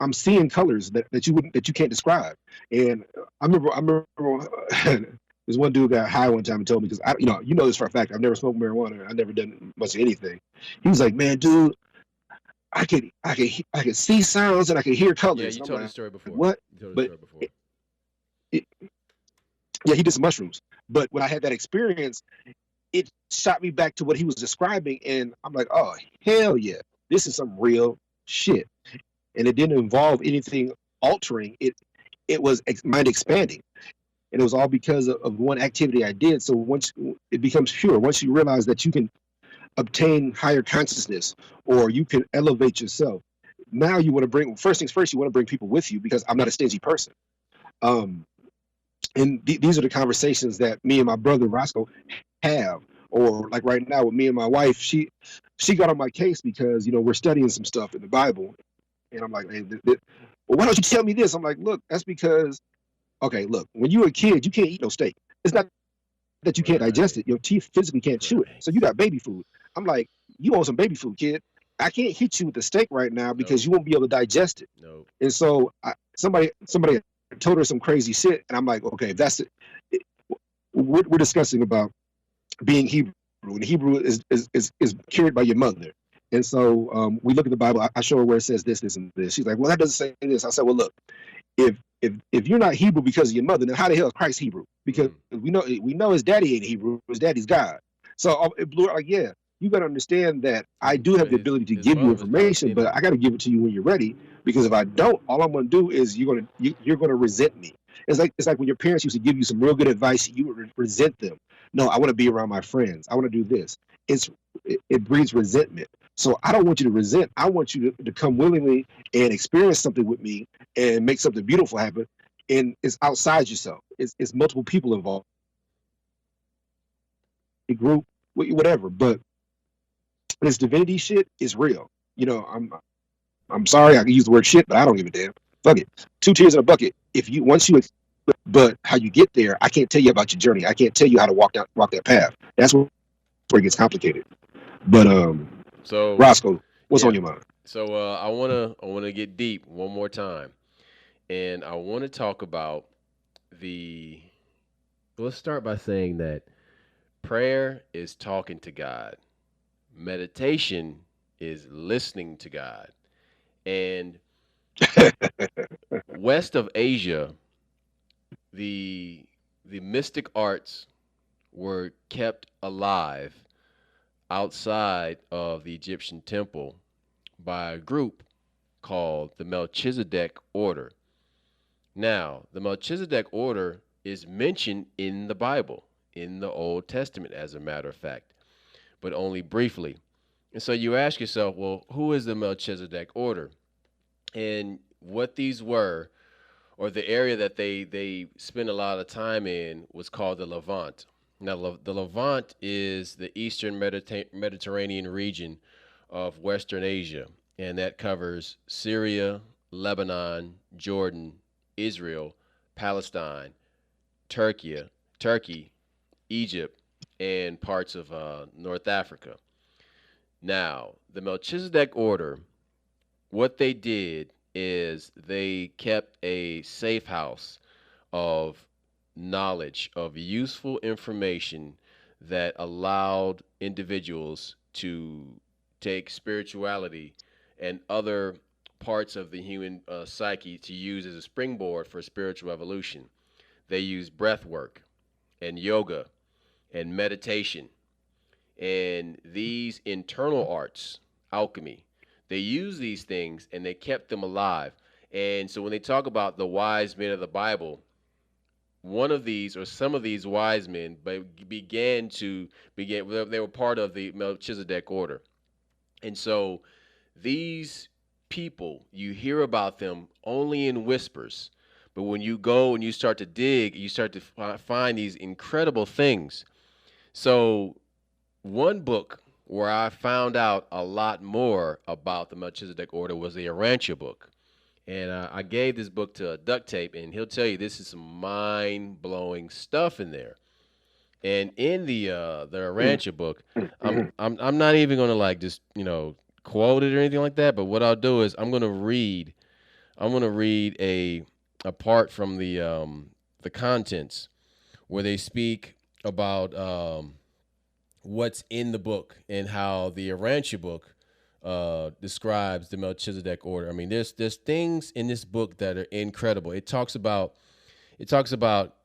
S2: I'm seeing colors that you can't describe. And I remember this one dude got high one time and told me, because you know this for a fact, I've never smoked marijuana, I've never done much of anything. He was like, man, dude, I could see sounds and I could hear colors.
S1: Yeah, you told the story before.
S2: What? Yeah, he did some mushrooms. But when I had that experience, it shot me back to what he was describing, and I'm like, oh, hell yeah, this is some real shit. And it didn't involve anything altering. It was mind expanding. And it was all because of one activity I did. So once it becomes pure, once you realize that you can obtain higher consciousness, or you can elevate yourself, now you want to bring, first things first, you want to bring people with you, because I'm not a stingy person. And these are the conversations that me and my brother Roscoe have. Or like right now with me and my wife, she got on my case because we're studying some stuff in the Bible, and I'm like, hey, well, why don't you tell me this? I'm like, look, that's because okay, look, when you're a kid, you can't eat no steak. It's not that you can't digest
S1: Right.
S2: it. Your teeth physically can't chew it. So you
S1: Right.
S2: got baby food. I'm like, you want some baby food, kid? I can't hit you with the steak right now because
S1: Nope.
S2: you won't be able to digest it.
S1: Nope.
S2: And so somebody told her some crazy shit, and I'm like, okay, that's it. We're discussing about being Hebrew, and Hebrew is carried by your mother. And so we look at the Bible. I show her where it says this, this, and this. She's like, well, that doesn't say this. I said, well, look, if you're not Hebrew because of your mother, then how the hell is Christ Hebrew? Because
S1: Mm.
S2: we know his daddy ain't Hebrew. His daddy's God. So it blew out like, yeah, you got to understand that I do have
S1: But
S2: the
S1: his
S2: ability to
S1: his
S2: give you
S1: mother was
S2: information, but
S1: Palestinian.
S2: I got to give it to you when you're ready. Because if I don't, all I'm going to do is you're going to resent me. It's like when your parents used to give you some real good advice, you would resent them. No, I want to be around my friends. I want to do this. It breeds resentment. So I don't want you to resent. I want you to come willingly and experience something with me and make something beautiful happen. And it's outside yourself. It's multiple people involved, a group, whatever. But this divinity shit is real. I'm sorry I can use the word shit, but I don't give a damn. Fuck it. Two tears in a bucket. If you once you but how you get there, I can't tell you about your journey. I can't tell you how to walk that path. That's where it gets complicated. But
S1: So
S2: Roscoe, what's on
S1: yeah.
S2: your mind?
S1: So I wanna get deep one more time, and I want to talk about the. Let's start by saying that prayer is talking to God. Meditation is listening to God. And west of Asia, the the mystic arts were kept alive outside of the Egyptian temple by a group called the Melchizedek order. Now, the Melchizedek order is mentioned in the Bible, in the Old Testament, as a matter of fact, but only briefly. And so you ask yourself, well, who is the Melchizedek order? And what these were, or the area that they spent a lot of time in, was called the Levant. Now, the Levant is the eastern Mediterranean region of Western Asia, and that covers Syria, Lebanon, Jordan, Israel, Palestine, Turkey, Turkey, Egypt, and parts of North Africa. Now, the Melchizedek order, what they did is they kept a safe house of knowledge, of useful information that allowed individuals to take spirituality and other parts of the human psyche to use as a springboard for spiritual evolution. They use breath work and yoga and meditation and these internal arts, alchemy. They use these things and they kept them alive. And so when they talk about the wise men of the Bible, one of these or some of these wise men began they were part of the Melchizedek order. And so these people, you hear about them only in whispers. But when you go and you start to dig, you start to find these incredible things. So one book where I found out a lot more about the Melchizedek order was the Arantia book. And I gave this book to Duct Tape, and he'll tell you this is some mind blowing stuff in there. And in the
S2: Mm,
S1: Arantia book,
S2: mm,
S1: I'm
S2: mm.
S1: I'm I'm not even gonna like just quote it or anything like that. But what I'll do is I'm gonna read a part from the contents where they speak about what's in the book and how the Arantia book describes the Melchizedek order. I mean, there's things in this book that are incredible. It talks about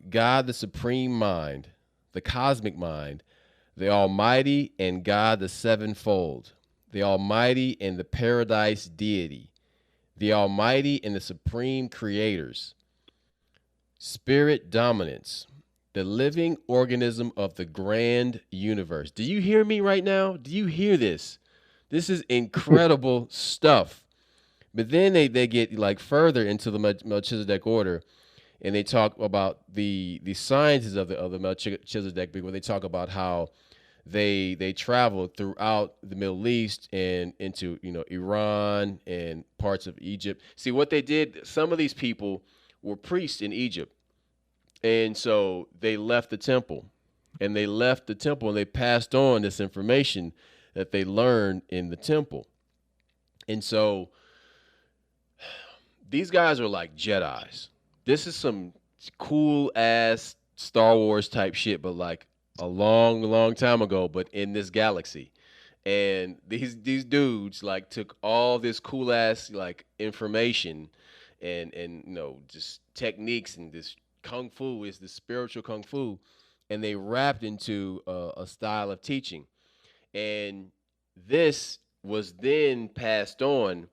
S1: God, the supreme mind, the cosmic mind, the Almighty, and God, the sevenfold, the Almighty and the paradise deity, the Almighty and the supreme creators, spirit dominance, the living organism of the grand universe. Do you hear me right now? Do you hear this? This is incredible stuff. But then they get like further into the Melchizedek order, and they talk about the sciences of the Melchizedek, where they talk about how they traveled throughout the Middle East and into Iran and parts of Egypt. See what they did. Some of these people were priests in Egypt, and so they left the temple, and they passed on this information that they learned in the temple, and so these guys are like Jedis. This is some cool ass Star Wars type shit, but like a long, long time ago, but in this galaxy. And these dudes like took all this cool ass like information and just techniques, and this kung fu is the spiritual kung fu, and they wrapped into a style of teaching. And this was then passed on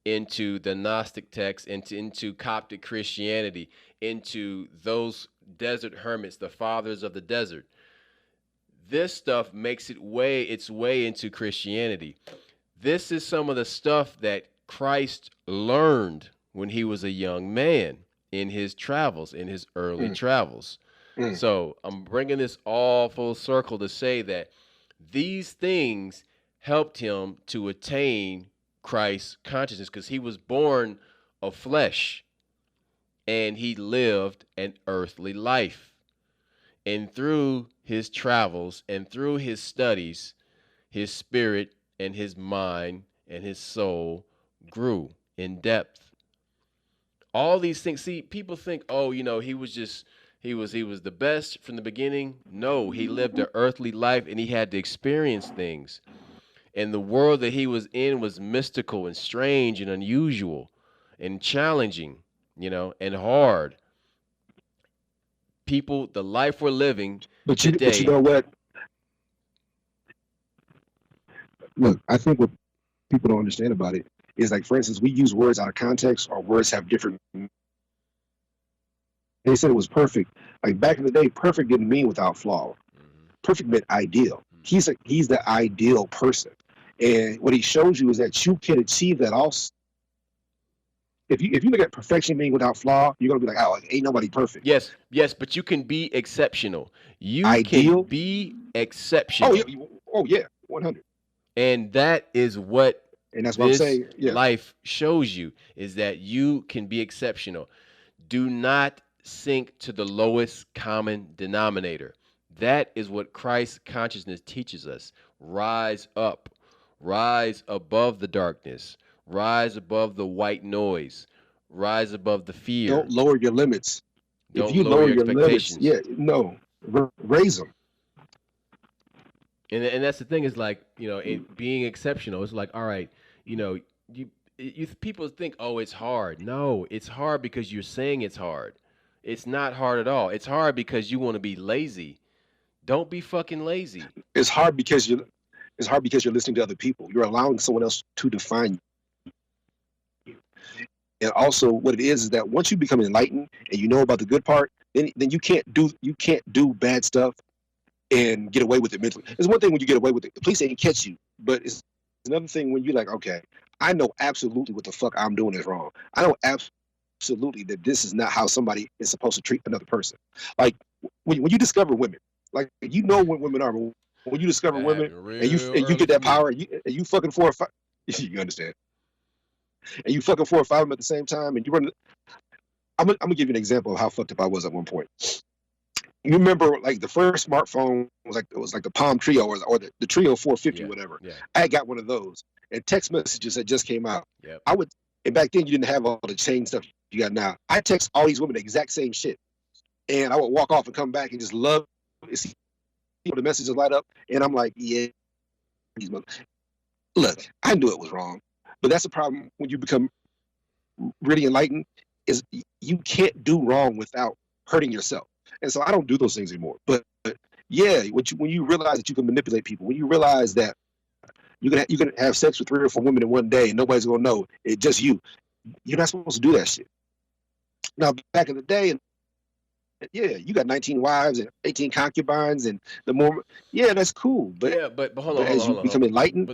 S1: into the Gnostic texts, into Coptic Christianity, into those desert hermits, the fathers of the desert. This stuff makes its way into Christianity. This is some of the stuff that Christ learned when he was a young man in his travels, in his early
S2: Mm,
S1: travels.
S2: mm.
S1: So I'm bringing this all full circle to say that these things helped him to attain Christ's consciousness, because he was born of flesh and he lived an earthly life. And through his travels and through his studies, his spirit and his mind and his soul grew in depth. All these things. See, people think, oh, he was the best from the beginning. No, he lived an earthly life and he had to experience things. And the world that he was in was mystical and strange and unusual and challenging, and hard. People, the life we're living
S2: But you
S1: today.
S2: know what? Look, I think what people don't understand about it is, like, for instance, we use words out of context, or words have different. They said it was perfect. Like back in the day, perfect didn't mean without flaw.
S1: Mhm,
S2: Perfect meant ideal.
S1: mhm.
S2: He's the ideal person, and what he shows you is that you can achieve that also. If you look at perfection being without flaw, you're gonna be like, oh, ain't nobody perfect.
S1: Yes, yes, but you can be exceptional. You can
S2: Ideal.
S1: be
S2: Oh yeah.
S1: exceptional.
S2: Oh yeah. 100.
S1: And that is what
S2: And that's what I'm
S1: this
S2: saying. Yeah.
S1: life shows you, is that you can be exceptional. Do not sink to the lowest common denominator. That is what Christ consciousness teaches us. Rise up, rise above the darkness, rise above the white noise, rise above the
S2: Don't
S1: fear.
S2: lower your limits. If
S1: Don't
S2: you
S1: lower
S2: lower
S1: your
S2: your limits,
S1: expectations.
S2: yeah, no, raise them.
S1: And that's the thing, is like, it being exceptional. It's like, all right, you know, you people think, oh, it's hard. No, it's hard because you're saying it's hard. It's not hard at all. It's hard because you want to be lazy. Don't be fucking lazy.
S2: It's hard because you're listening to other people. You're allowing someone else to define you. And also, what it is that once you become enlightened and you know about the good part, then you can't do bad stuff and get away with it mentally. It's one thing when you get away with it. The police ain't catch you, but it's another thing when you're like, okay, I know absolutely what the fuck I'm doing is wrong. I know absolutely that this is not how somebody is supposed to treat another person. Like when you discover women, like you know what women are. But when you discover
S1: That
S2: women
S1: happened
S2: and you
S1: real
S2: and you
S1: early
S2: get
S1: for
S2: that
S1: me.
S2: power, and you fucking 4 or 5, you understand, and you fucking 4 or 5 of them at the same time, and you run. I'm gonna give you an example of how fucked up I was at one point. You remember, like, the first smartphone was like the Palm Trio, or the Trio 450,
S1: Yeah,
S2: whatever.
S1: yeah,
S2: I got one of those, and text messages had just came out.
S1: yep.
S2: I would, and back then you didn't have all the chain stuff you got now. I text all these women the exact same shit, and I would walk off and come back and just love to see the messages light up, and I'm like, yeah, these look, I knew it was wrong, but that's the problem when you become really enlightened, is you can't do wrong without hurting yourself. And so I don't do those things anymore. But yeah, when you realize that you can manipulate people, when you realize that you can have sex with 3 or 4 women in one day and nobody's gonna know, it's just you. You're not supposed to do that shit. Now back in the day, yeah, you got 19 wives and 18 concubines, and the more, yeah, that's cool. But
S1: Yeah, but hold on,
S2: but
S1: hold on,
S2: as you
S1: hold on, hold
S2: become
S1: on.
S2: enlightened,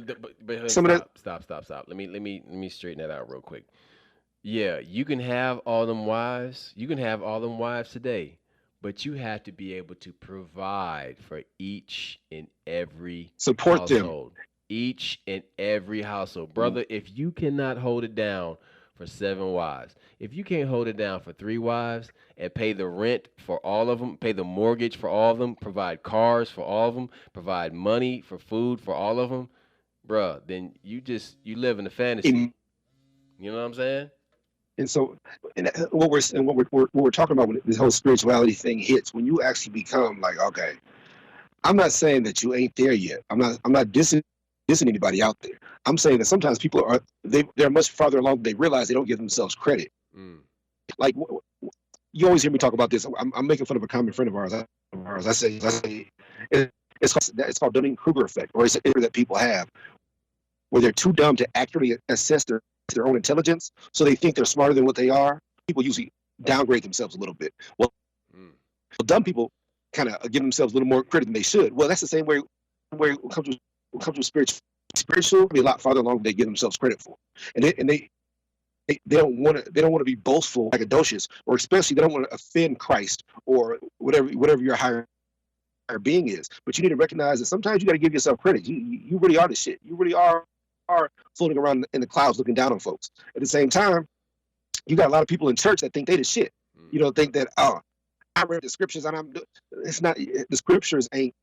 S1: But
S2: some of that,
S1: stop. Let me straighten that out real quick. Yeah, you can have all them wives. You can have all them wives today, but you have to be able to provide for each and every
S2: Support them.
S1: household. Each and every household. Brother, if you cannot hold it down for seven wives, if you can't hold it down for three wives and pay the rent for all of them, pay the mortgage for all of them, provide cars for all of them, provide money for food for all of them, bruh, then you live in a fantasy.
S2: And
S1: You know what I'm saying?
S2: so, what we're talking about when this whole spirituality thing hits, when you actually become like, okay, I'm not saying that you ain't there yet. I'm not dissing anybody out there. I'm saying that sometimes people they're much farther along than they realize. They don't give themselves credit.
S1: Mm.
S2: Like you always hear me talk about this. I'm making fun of a common friend of ours. I say it's called Dunning-Kruger effect, or it's an error that people have where they're too dumb to accurately assess their own intelligence, so they think they're smarter than what they are. People usually downgrade themselves a little bit.
S1: Mm.
S2: Dumb people kind of give themselves a little more credit than they should. Well, that's the same way where it comes with spiritual be a lot farther along than they give themselves credit for, and they don't want to be boastful like Adocious, or especially they don't want to offend Christ or whatever your higher being is. But you need to recognize that sometimes you got to give yourself credit. You really are the shit. You really are floating around in the clouds looking down on folks. At the same time, you got a lot of people in church that think they the shit. You
S1: Mm.
S2: know, think that, oh, I read the scriptures and it's not, the scriptures ain't.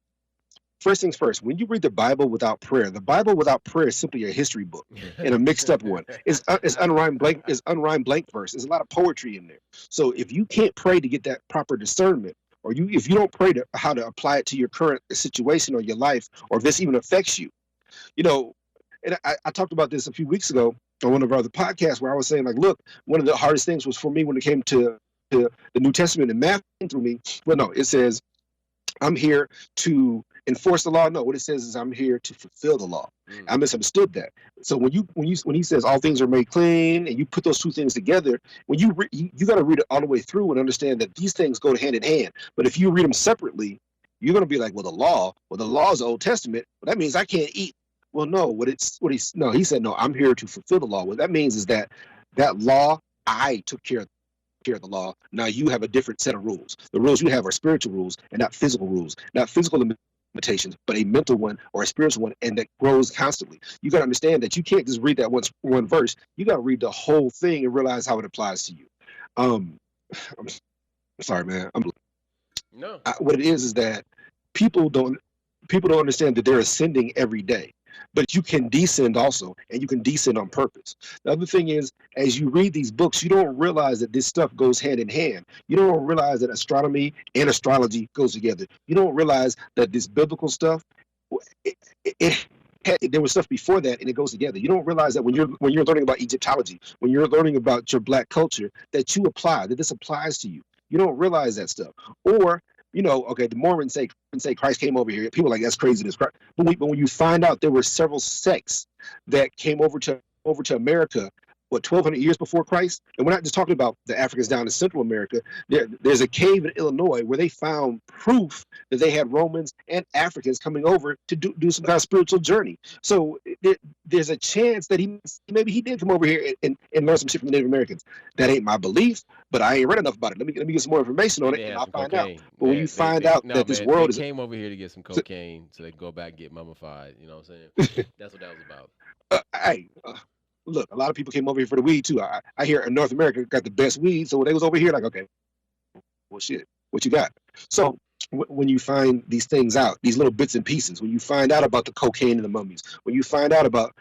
S2: First things first, when you read the Bible without prayer, the Bible without prayer is simply a history book and a mixed up one. It's unrhymed blank verse. There's a lot of poetry in there. So if you can't pray to get that proper discernment, or if you don't pray to how to apply it to your current situation or your life, or if this even affects you, you know, and I talked about this a few weeks ago on one of our other podcasts where I was saying, like, look, one of the hardest things was for me when it came to the New Testament and math through me. Well, no, it says I'm here to enforce the law. No, what it says is I'm here to fulfill the law.
S1: Mm.
S2: I misunderstood that. So when he says all things are made clean, and you put those two things together, when you got to read it all the way through and understand that these things go hand in hand. But if you read them separately, you're going to be like, well, the law is the Old Testament. Well, that means I can't eat. Well, no, he said, no, I'm here to fulfill the law. What that means is that law, I took care of the law. Now you have a different set of rules. The rules you have are spiritual rules and not physical rules, not physical limitations, but a mental one or a spiritual one, and that grows constantly. You got to understand that you can't just read that one verse. You got to read the whole thing and realize how it applies to you. Um, I'm sorry, man.
S1: No.
S2: What it is that people don't understand that they're ascending every day, but you can descend also, and you can descend on purpose. The other thing is, as you read these books, you don't realize that this stuff goes hand in hand. You don't realize that astronomy and astrology goes together. You don't realize that this biblical stuff, there was stuff before that, and it goes together. You don't realize that when you're learning about Egyptology, when you're learning about your Black culture, that this applies to you. You don't realize that stuff. Or, okay, the Mormons say Christ came over here. People are like, that's crazy. But when you find out there were several sects that came over to America, 1,200 years before Christ, and we're not just talking about the Africans down in Central America. There's a cave in Illinois where they found proof that they had Romans and Africans coming over to do some kind of spiritual journey. So there's a chance that maybe he did come over here and learn some shit from the Native Americans. That ain't my belief, but I ain't read enough about it. Let me get some more information on it, and I'll find out. But when you find out that this world
S1: they came over here to get some cocaine so they can go back and get mummified. You know what I'm saying? That's what that was about.
S2: Hey, look, a lot of people came over here for the weed too. I hear North America got the best weed, so when they was over here, like, okay, well, shit, what you got? So when you find these things out, these little bits and pieces, when you find out about the cocaine and the mummies, when you find out about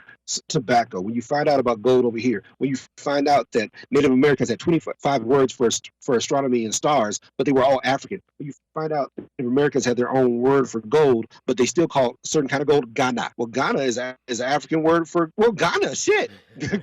S2: tobacco, when you find out about gold over here, when you find out that Native Americans had 25 words for astronomy and stars, but they were all African. When you find out Native Americans had their own word for gold, but they still call certain kind of gold Ghana. Well, Ghana is an African word for, Ghana, shit.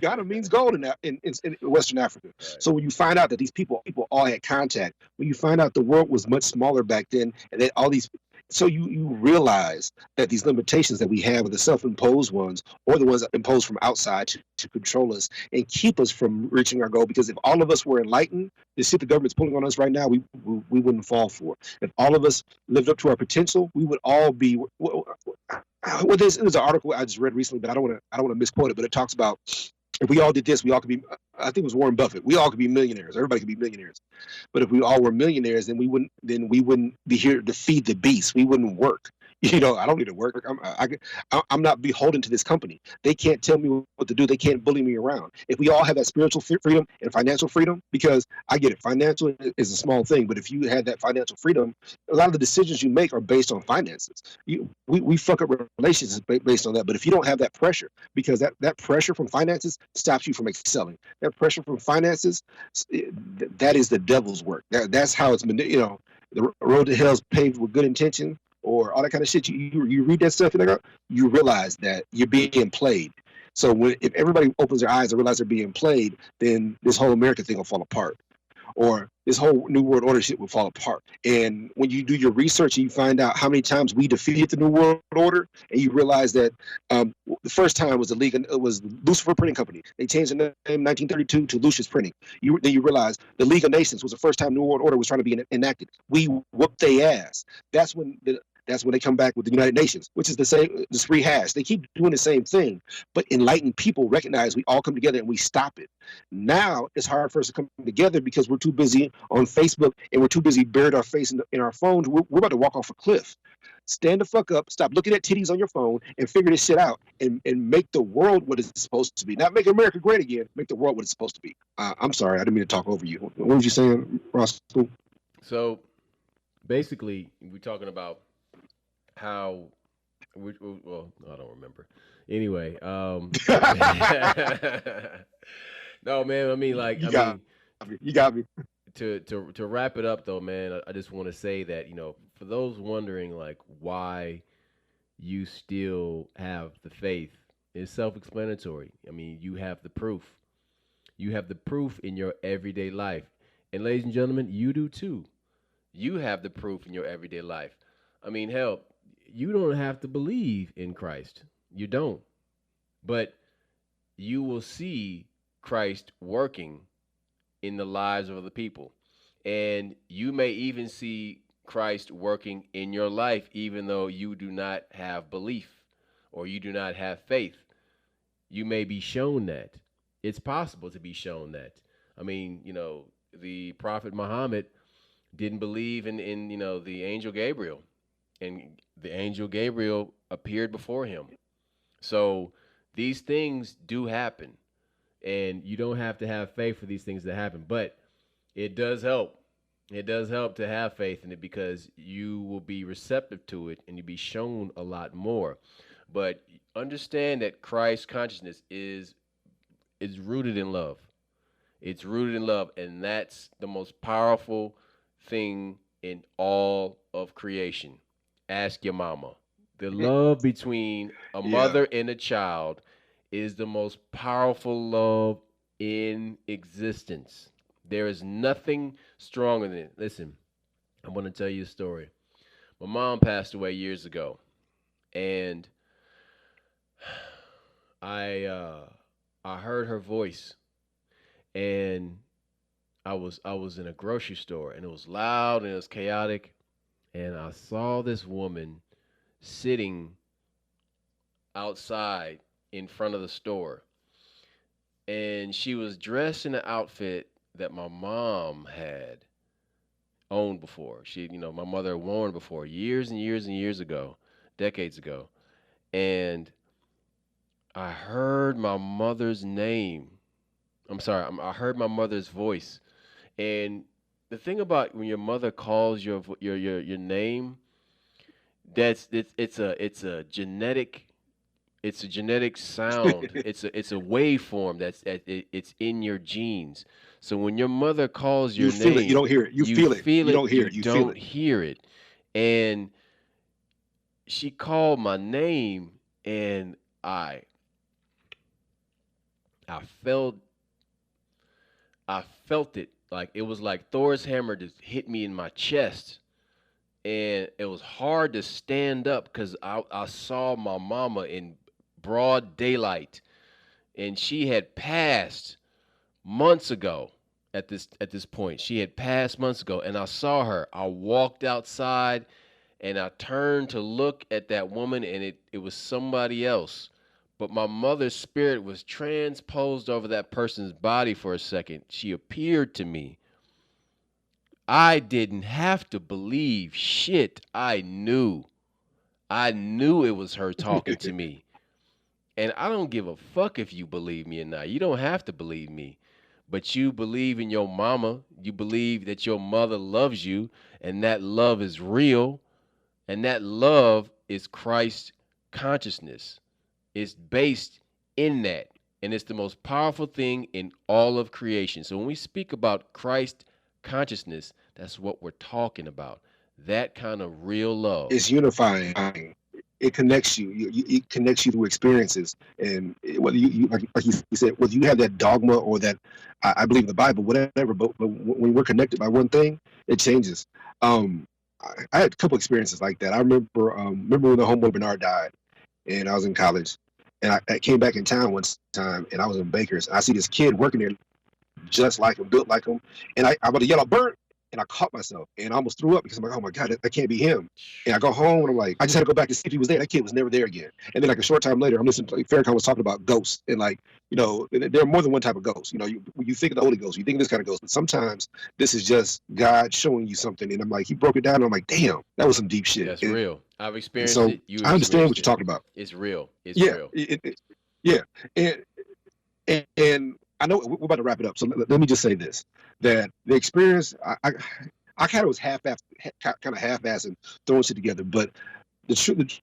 S2: Ghana means gold in Western Africa.
S1: Right.
S2: So when you find out that these people all had contact, when you find out the world was much smaller back then, and that all these, so you realize that these limitations that we have are the self-imposed ones, or the ones that imposed from outside to control us and keep us from reaching our goal. Because if all of us were enlightened, the shit the government's pulling on us right now, we wouldn't fall for. If all of us lived up to our potential, we would all be. Well, there's an article I just read recently, but I don't want to misquote it. But it talks about if we all did this, we all could be I think it was Warren Buffett. We all could be millionaires. Everybody could be millionaires. But if we all were millionaires, then we wouldn't be here to feed the beast. We wouldn't work. I don't need to work. I'm not beholden to this company. They can't tell me what to do. They can't bully me around. If we all have that spiritual freedom and financial freedom, because I get it, financial is a small thing, but if you had that financial freedom, a lot of the decisions you make are based on finances. We fuck up relationships based on that. But if you don't have that pressure, because that pressure from finances stops you from excelling. That pressure from finances, that is the devil's work. That's how it's been. The road to hell is paved with good intention, or all that kind of shit. You read that stuff, you realize that you're being played. So if everybody opens their eyes and realize they're being played, then this whole American thing will fall apart, or this whole New World Order shit will fall apart. And when you do your research and you find out how many times we defeated the New World Order, and you realize that the first time was was Lucifer Printing Company. They changed the name in 1932 to Lucius Printing. Then you realize the League of Nations was the first time New World Order was trying to be enacted. We whooped their ass. That's when they come back with the United Nations, which is the same, this rehash. They keep doing the same thing, but enlightened people recognize we all come together and we stop it. Now it's hard for us to come together because we're too busy on Facebook and we're too busy buried our face in our phones. We're about to walk off a cliff. Stand the fuck up, stop looking at titties on your phone, and figure this shit out, and make the world what it's supposed to be. Not make America great again, make the world what it's supposed to be. I'm sorry, I didn't mean to talk over you. What was you saying, Ross?
S1: So basically, we're talking about how well, I don't remember. Anyway, no, man. I mean, like,
S2: You got me. You got me.
S1: To wrap it up, though, man. I just want to say that for those wondering, like, why you still have the faith, it's self-explanatory. I mean, you have the proof. You have the proof in your everyday life, and ladies and gentlemen, you do too. You have the proof in your everyday life. I mean, hell, you don't have to believe in Christ. You don't. But you will see Christ working in the lives of other people. And you may even see Christ working in your life, even though you do not have belief or you do not have faith. You may be shown that. It's possible to be shown that. I mean, the Prophet Muhammad didn't believe in the angel Gabriel, and the angel Gabriel appeared before him. So these things do happen, and you don't have to have faith for these things to happen, but it does help. It does help to have faith in it because you will be receptive to it and you'll be shown a lot more. But understand that Christ consciousness is rooted in love. It's rooted in love, and that's the most powerful thing in all of creation. Ask your mama. The love between a
S2: Yeah.
S1: mother and a child is the most powerful love in existence. There is nothing stronger than it. Listen, I'm going to tell you a story. My mom passed away years ago, and I heard her voice, and I was in a grocery store, and it was loud and it was chaotic, and I saw this woman sitting outside in front of the store, and she was dressed in an outfit that my mom had owned before. My mother had worn before years and years and years ago, decades ago, and I heard my mother's name. I'm sorry, I heard my mother's voice. And the thing about when your mother calls your name, it's a genetic sound. It's a waveform it's in your genes. So when your mother calls
S2: You
S1: your
S2: feel it. You
S1: name,
S2: don't hear it. You
S1: you
S2: feel it.
S1: feel
S2: You
S1: it.
S2: don't hear
S1: You
S2: it. You feel
S1: don't
S2: it.
S1: hear it. And she called my name, and I I felt I felt it like it was like Thor's hammer just hit me in my chest, and it was hard to stand up because I saw my mama in broad daylight, and she had passed months ago. At this point, she had passed months ago, and I saw her. I walked outside, and I turned to look at that woman, and it was somebody else, but my mother's spirit was transposed over that person's body for a second. She appeared to me. I didn't have to believe shit. I knew. I knew it was her talking to me. And I don't give a fuck if you believe me or not. You don't have to believe me. But you believe in your mama. You believe that your mother loves you, and that love is real. And that love is Christ consciousness. It's based in that. And it's the most powerful thing in all of creation. So when we speak about Christ consciousness, that's what we're talking about. That kind of real love.
S2: It's unifying. It connects you. It connects you through experiences, and whether like you said, whether you have that dogma or that I believe in the Bible, whatever. But when we're connected by one thing, it changes. I had a couple experiences like that. I remember when the homeboy Bernard died, and I was in college, and I came back in town one time, and I was in Baker's, and I see this kid working there just like him, built like him. And I'm about to yell out, "Bert!" And I caught myself and I almost threw up because I'm like, oh my God, that can't be him. And I go home and I'm like, I just had to go back to see if he was there. That kid was never there again. And then like a short time later, I'm listening to Farrakhan was talking about ghosts. And like, there are more than one type of ghost. You think of the Holy Ghost, you think of this kind of ghost, but sometimes this is just God showing you something. And I'm like, he broke it down and I'm like, damn, that was some deep shit.
S1: That's
S2: and,
S1: real. I've experienced
S2: so
S1: it. You
S2: I understand what
S1: experienced
S2: you're
S1: it.
S2: talking about.
S1: It's real. It's
S2: Yeah.
S1: real.
S2: Yeah. And I know we're about to wrap it up. So let me just say this, that the experience, I kind of was half-assing throwing shit together, but the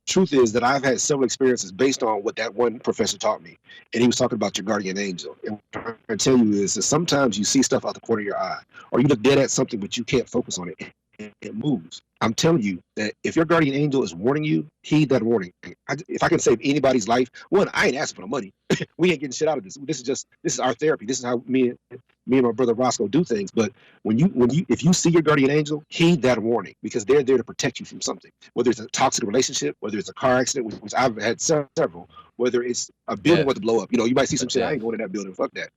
S2: truth is that I've had several experiences based on what that one professor taught me, and he was talking about your guardian angel. And what I'm trying to tell you is that sometimes you see stuff out the corner of your eye, or you look dead at something, but you can't focus on it. It moves. I'm telling you that if your guardian angel is warning you, heed that warning. If I can save anybody's life, one, I ain't asking for the money. We ain't getting shit out of this. This is our therapy. This is how me and my brother Roscoe do things. But if you see your guardian angel, heed that warning, because they're there to protect you from something. Whether it's a toxic relationship, whether it's a car accident, which I've had several, whether it's a building
S1: Death.
S2: about to blow up. You might see some shit. I
S1: Death.
S2: ain't going to that building. Fuck that.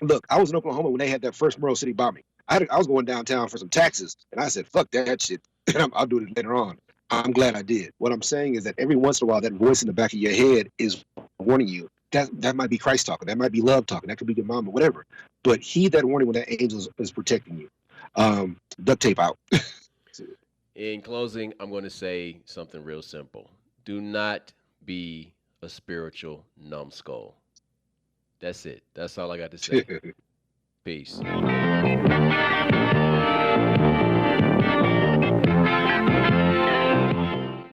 S2: Look, I was in Oklahoma when they had that first Morrow City bombing. I was going downtown for some taxes, and I said, fuck that shit. I'll do it later on. I'm glad I did. What I'm saying is that every once in a while, that voice in the back of your head is warning you. That might be Christ talking. That might be love talking. That could be your mama, whatever. But heed that warning when that angel is protecting you. Duct tape out.
S1: In closing, I'm going to say something real simple. Do not be a spiritual numbskull. That's it. That's all I got to say. Peace.